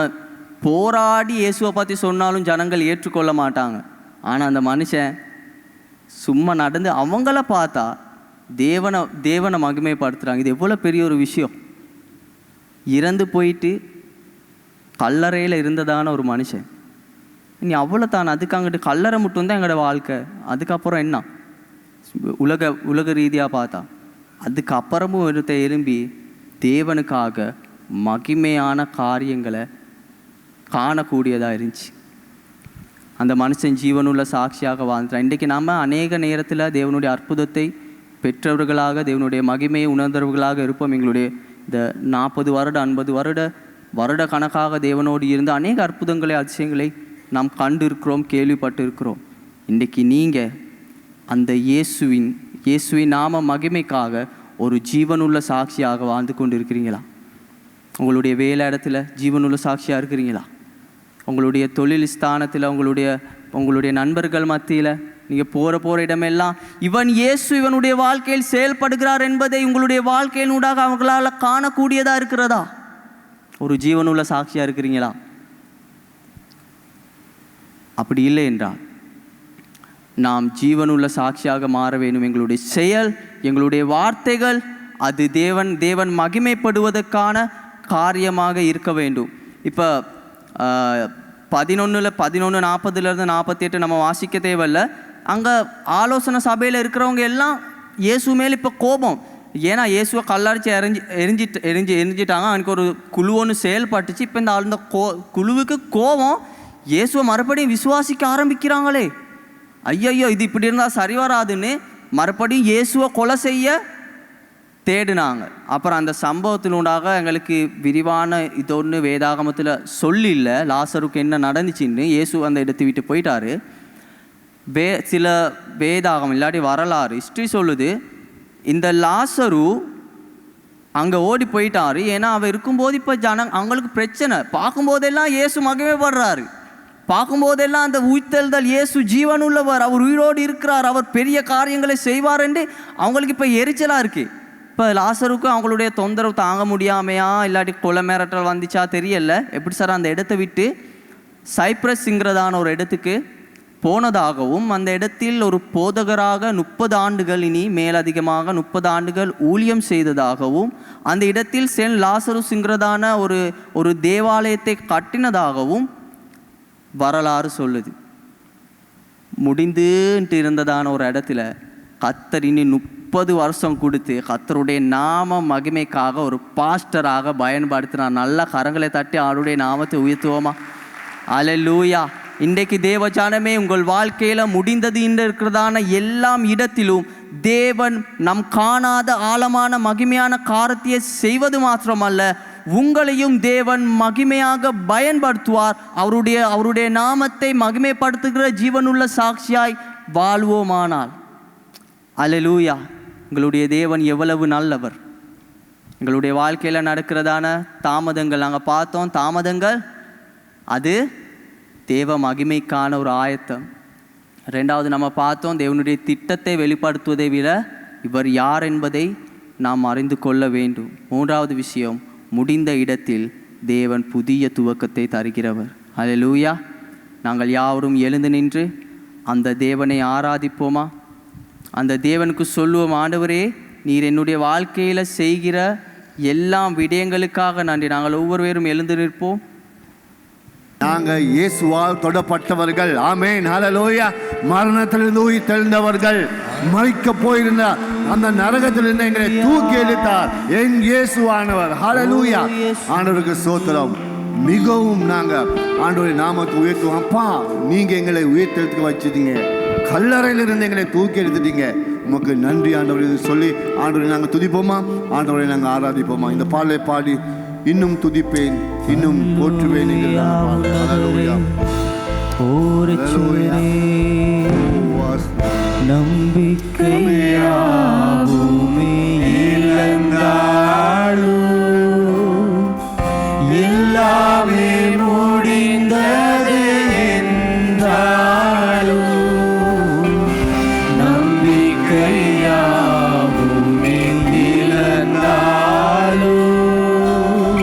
போராடி இயேசுவை பற்றி சொன்னாலும் ஜனங்கள் ஏற்றுக்கொள்ள மாட்டாங்க. ஆனால் அந்த மனுஷன் சும்மா நடந்து அவங்கள பார்த்தா தேவனை மகிமைப்படுத்துகிறாங்க. இது எவ்வளோ பெரிய ஒரு விஷயம். இறந்து போயிட்டு கல்லறையில் இருந்ததான ஒரு மனுஷன், இனி அவ்வளோ தான், அதுக்கு அங்கிட்டு கல்லறை மட்டும்தான் எங்களோட வாழ்க்கை. அதுக்கப்புறம் என்ன? உலக ரீதியாக பார்த்தா அதுக்கப்புறமும் ஒருத்த எழும்பி தேவனுக்காக மகிமையான காரியங்களை காணக்கூடியதாக இருந்துச்சு. அந்த மனுஷன் ஜீவனுள்ள சாட்சியாக வாழ்ந்துட்டான். இன்றைக்கு நாம் அநேக நேரத்தில் தேவனுடைய அற்புதத்தை பெற்றவர்களாக, தேவனுடைய மகிமையை உணர்ந்தவர்களாக இருப்போம். எங்களுடைய இந்த 40 வருடம் 50 வருட கணக்காக தேவனோடு இருந்து அநேக அற்புதங்களை அதிசயங்களை நாம் கண்டு இருக்கிறோம், கேள்விப்பட்டு இருக்கிறோம். இன்றைக்கு நீங்கள் அந்த இயேசுவின் நாம மகிமைக்காக ஒரு ஜீவனுள்ள சாட்சியாக வாழ்ந்து கொண்டு இருக்கிறீங்களா? உங்களுடைய வேலை இடத்துல ஜீவனுள்ள சாட்சியாக இருக்கிறீங்களா? உங்களுடைய தொழில் ஸ்தானத்தில், உங்களுடைய நண்பர்கள் மத்தியில் நீங்கள் போகிற இடமெல்லாம் இவனுடைய வாழ்க்கையில் செயல்படுகிறார் என்பதை உங்களுடைய வாழ்க்கையினூடாக அவங்களால் காணக்கூடியதாக இருக்கிறதா? ஒரு ஜீவனுள்ள சாட்சியாக இருக்கிறீங்களா? அப்படி இல்லை என்றால் நாம் ஜீவனுள்ள சாட்சியாக மாற வேண்டும். எங்களுடைய செயல், எங்களுடைய வார்த்தைகள் அது தேவன் மகிமைப்படுவதற்கான காரியமாக இருக்க வேண்டும். இப்போ 11:40 48 நம்ம வாசிக்க தேவையில்லை. அங்கே ஆலோசனை சபையில் இருக்கிறவங்க எல்லாம் இயேசு மேல் இப்போ கோபம். ஏன்னா இயேசுவை கல்லடிச்சு எரிஞ்சிட்டாங்க. அவனுக்கு ஒரு குழு ஒன்று செயல்பட்டுச்சு. இப்போ இந்த குழுவுக்கு கோபம். இயேசுவை மறுபடியும் விசுவாசிக்க ஆரம்பிக்கிறாங்களே. ஐயோ இது இப்படி இருந்தால் சரி வராதுன்னு மறுபடியும் இயேசுவை கொலை செய்ய தேடினாங்க. அப்புறம் அந்த சம்பவத்தினூடாக எங்களுக்கு விரிவான இதொன்று வேதாகமத்தில் சொல்லில்லை லாசருக்கு என்ன நடந்துச்சுன்னு. இயேசு அந்த இடத்தை விட்டு போயிட்டாரு. சில வேதாகம் இல்லாட்டி வரலாறு ஹிஸ்ட்ரி சொல்லுது, இந்த லாசரு அங்கே ஓடி போயிட்டாரு. ஏன்னா அவர் இருக்கும்போது இப்போ அவங்களுக்கு பிரச்சனை. பார்க்கும்போதெல்லாம் இயேசு மகிமைப்படுறாரு, பார்க்கும்போதெல்லாம் அந்த உயிர்த்தெழுதல், இயேசு ஜீவனுள்ளவர், அவர் உயிரோடு இருக்கிறார், அவர் பெரிய காரியங்களை செய்வார் என்று அவங்களுக்கு இப்போ எரிச்சலாக இருக்குது. இப்போ லாசருக்கு அவங்களுடைய தொந்தரவு தாங்க முடியாமையா இல்லாட்டி கொலை மிரட்டல் வந்துச்சா தெரியல. எப்படி சார் அந்த இடத்தை விட்டு சைப்ரஸ்ங்கிறதான ஒரு இடத்துக்கு போனதாகவும், அந்த இடத்தில் ஒரு போதகராக 30 ஆண்டுகள் இனி மேலதிகமாக 30 ஆண்டுகள் ஊழியம் செய்ததாகவும், அந்த இடத்தில் சென்ட் லாசருஸ்ங்கிறதான ஒரு தேவாலயத்தை கட்டினதாகவும் வரலாறு சொல்லுது. முடிந்துன்ட்டு இருந்ததான ஒரு இடத்துல கர்த்தர் இனி 30 வருஷம் கொடுத்து கர்த்தருடைய நாம மகிமைக்காக ஒரு பாஸ்டராக பயன்படுத்தினார். நல்ல கரங்களை தட்டி அவருடைய நாமத்தை உயர்த்துவோமா? அல்லேலூயா. இன்றைக்கு தேவஜானமே, உங்கள் வாழ்க்கையில் முடிந்தது என்று இருக்கிறதான எல்லாம் இடத்திலும் தேவன் நம் காணாத ஆழமான மகிமையான காரியத்தை செய்வது மாத்திரமல்ல, உங்களையும் தேவன் மகிமையாக பயன்படுத்துவார். அவருடைய நாமத்தை மகிமைப்படுத்துகிற ஜீவனுள்ள சாட்சியாய் வாழ்வோமானால். அல்லேலூயா. எங்களுடைய தேவன் எவ்வளவு நல்லவர். எங்களுடைய வாழ்க்கையில் நடக்கிறதான தாமதங்கள் நாங்கள் பார்த்தோம். தாமதங்கள் அது தேவ மகிமைக்கான ஒரு ஆயத்தம். ரெண்டாவது நம்ம பார்த்தோம், தேவனுடைய திட்டத்தை வெளிப்படுத்துவதை விட இவர் யார் என்பதை நாம் அறிந்து கொள்ள வேண்டும். மூன்றாவது விஷயம், முடிந்த இடத்தில் தேவன் புதிய துவக்கத்தை தருகிறவர். அல்லேலூயா. நாங்கள் யாவரும் எழுந்து நின்று அந்த தேவனை ஆராதிப்போமா? அந்த தேவனுக்கு சொல்லுவோம், ஆண்டவரே நீர் என்னுடைய வாழ்க்கையில் செய்கிற எல்லா விடயங்களுக்காக நன்றி. நாங்கள் ஒவ்வொருவரும் எழுந்து நிற்போம். நாங்கள் இயேசுவால் தொடப்பட்டவர்கள். ஆமென். ஹல்லேலூயா. மரணத்திலிருந்து உயிர் தெழுந்தவர்கள், மரிக்க போயிருந்த அந்த நரகத்திலிருந்து எங்களை தூக்கி எடுத்தார் என் இயேசுவானவர். ஹல்லேலூயா. ஆண்டவருக்கு ஸ்தோத்திரம். மிகவும் நாங்கள் ஆண்டவருடைய நாமத்தை உயர்த்துவோம். அப்பா, நீங்க எங்களை உயர்த்தெடுத்து வச்சிட்டீங்க, கல்லறையிலிருந்து எங்களை தூக்கி எடுத்துட்டீங்க, உமக்கு நன்றி ஆண்டவரை சொல்லி ஆண்டவரை நாங்கள் துதிப்போமா? ஆண்டவரை நாங்கள் ஆராதிப்போமா? இந்த பாடலை பாடி இன்னும் துதிப்பேன், இன்னும் போற்றுவேன். நம்பிக்கையாவுமே எல்லாமே முடிந்தது என்றாலும் நம்பிக்கையாவுமே இழந்தாலும்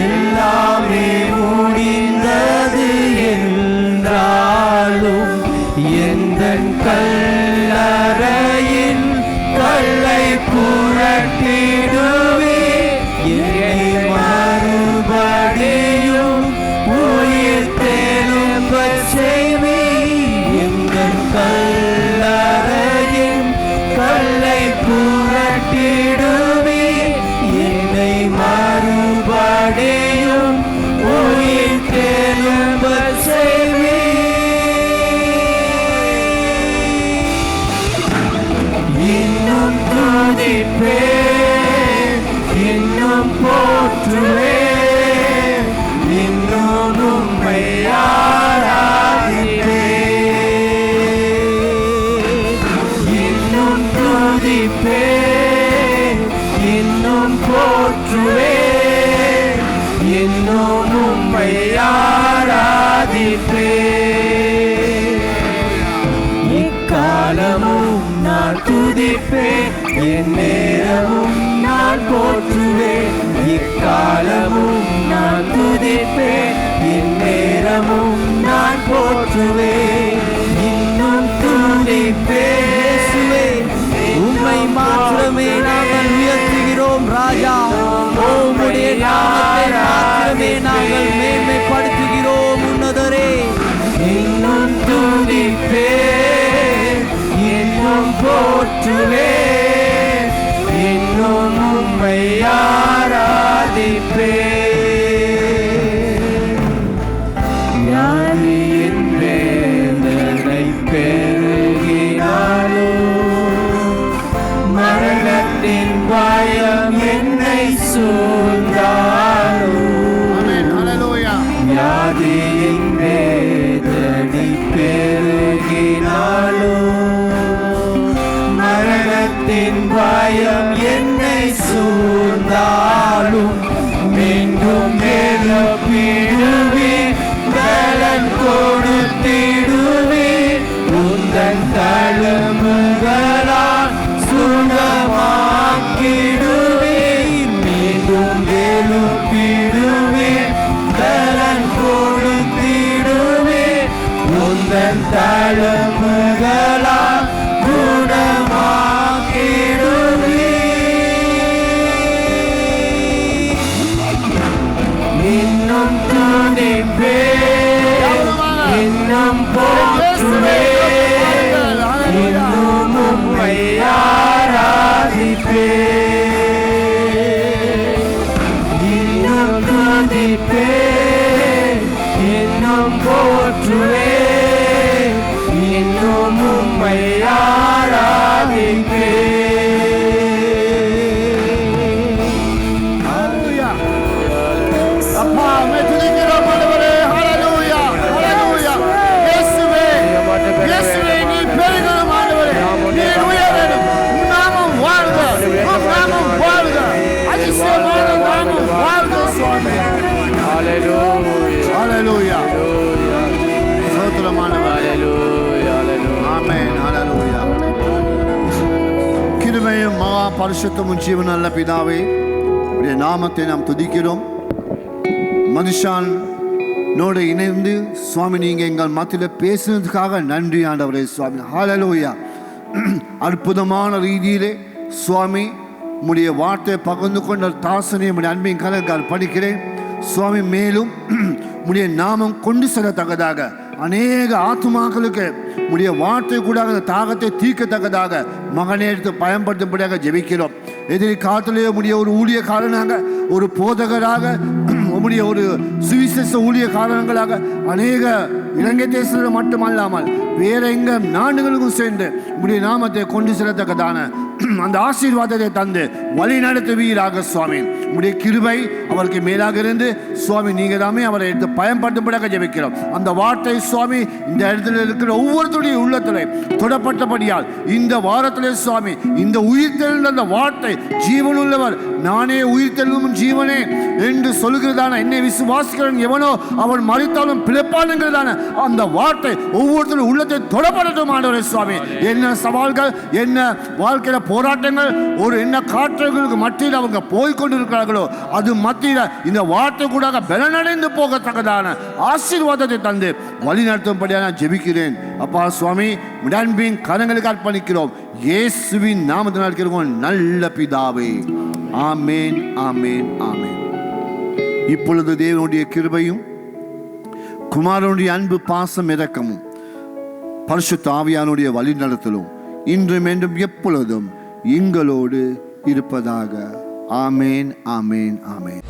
எல்லாமே முடிந்தது என்றாலும் எந்தன் கல்லறையின் கல்லை புரட்டிடுவே மறுபடியும் உயிர் தெழும்பச் செய்வே. எந்தன் கல்லறையின் கல்லை புரட்டிடுவே என்னை மறுபடியும் உயிர் தெழும்பச் செய்வே. இன்னும் துதிப்பேன், இன்னும் போற்றுவேன், இன்னும் உம்மை ஆராதிப்பேன். இன்னும் துதிப்பேன், இன்னும் போற்றுவேன், இன்னும் உம்மை ஆராதிப்பேன். இக்காலமும் நான் துதிப்பேன், என் நேரமும் நான் போற்றுவேன். இக்காலமும் நான் துதிப்பேன், என் நேரமும் நான் போற்றுவேன். இன்னும் துதிப்பேன், உம்மை மாத்திரமே நாங்கள் உயர்த்துகிறோம் ராஜா. உம்முடைய நாமத்தை மாத்திரமே நாங்கள் மேன்மைப்படுத்துகிறோம் உன்னதரே. இன்னும் துதிப்பேன், இன்னும் போற்றுவேன், இன்னும் உம்மை ஆராதிப்பேன். வியாதியின் வேதனை பெருகினாலும் மரணத்தின் பயம் என்னை சூழ்ந்தாலும் வியாதியின் வேதனை பெருகினாலும் மரணத்தின் பயம் என்னை சூழ்ந்தாலும் மீண்டும் எழுப்பிடுவே, பலன் கொடுத்திடுவே. உந்தன் தழும்புகளால் சுகமாக்கிடுவே. மீண்டும் எழுப்பிடுவே, பலன் கொடுத்திடுவே. உந்தன் தழும்புகளால் குணமாக்கிடுவே. இன்னும் துதிப்பேன், இன்னும் போற்றுவேன், இன்னும் உம்மை ஆராதிப்பேன். இன்னும் துதிப்பேன், இன்னும் போற்றுவேன், இன்னும் உம்மை பரிசுத்தமும் ஜீவன் நல்ல பிதாவே, உடைய நாமத்தை நாம் துதிக்கிறோம். மனுஷான் நோடு இணைந்து சுவாமி நீங்க எங்கள் மத்தியில் பேசுனதுக்காக நன்றி ஆண்டவரே சுவாமி. ஹல்லேலூயா. அற்புதமான ரீதியிலே சுவாமி உடைய வார்த்தையை பகிர்ந்து கொண்ட தாசனை உடைய அன்பின் கலங்கால் படிக்கிறேன் சுவாமி. மேலும் உடைய நாமம் கொண்டு செல்லத்தக்கதாக அநேக ஆத்மாக்களுக்கு உடைய வார்த்தை கூட அந்த தாகத்தை தீர்க்கத்தக்கதாக மகனை எடுத்து பயன்படுத்தும்படியாக ஜெபிக்கிறோம். எதிரி காலத்திலேயே உடைய ஒரு ஊழியக்காரனாக, ஒரு போதகராக, உம்முடைய ஒரு சுவிசேஷ ஊழியக்காரங்களாக அநேக இலங்கை தேசத்தில் மட்டுமல்லாமல் வேற எங்க நாடுகளுக்கும் சேர்ந்து உடைய நாமத்தை கொண்டு செல்லத்தக்கதான அந்த ஆசீர்வாதத்தை தந்து வழி நடத்துவீராக சுவாமி. உடைய கிருபை அவருக்கு மேலாக இருந்து சுவாமி நீங்க தாமே அவரை எடுத்து பயன்படுத்தும்படியாக ஜெபிக்கிறோம். அந்த வார்த்தை சுவாமி இந்த இடத்துல இருக்கிற ஒவ்வொருத்தருடைய உள்ளத்திலே தொடப்பட்டபடியால் இந்த வாரத்திலே சுவாமி இந்த உயிர்த்தெழுந்த அந்த வார்த்தை ஜீவனுள்ளவர், நானே உயிர்த்தெழும் ஜீவனே என்று சொல்லுகிறதான என்னை விசுவாசிக்கிறவன் எவனோ அவன் மரித்தாலும் பிழைப்பானுங்கிறதான அந்த வார்த்தை ஒவ்வொருத்தரும் உள்ளத்தை தொடப்படட்டும் ஆண்டவரே சுவாமி. என்ன சவால்கள், என்ன வாழ்க்கையில போராட்டங்கள், ஒரு என்ன காற்றுகளுக்கு மத்தியில் அவங்க போய்கொண்டிருக்கிறார்களோ அது மத்தியில் இந்த வார்த்தை கூட பலனடைந்து போகத்தக்கதான ஆசீர்வாதத்தை தந்து வழி நடத்தும்படியாக நான் ஜெபிக்கிறேன். அப்பா சுவாமி அன்பின் கரங்களுக்கு அர்ப்பணிக்கிறோம். இயேசுவின் நாமத்தினால் இருக்கிறோம் நல்ல பிதாவே. ஆமேன், ஆமேன், ஆமேன். இப்பொழுது தேவனுடைய கிருபையும் குமாரனுடைய அன்பு பாசம் இரக்கமும் பரிசுத்த ஆவியானுடைய வழி நடத்தலும் இன்றும் என்றும் எப்பொழுதும் எங்களோடு இருப்பதாக. ஆமேன், ஆமேன், ஆமேன்.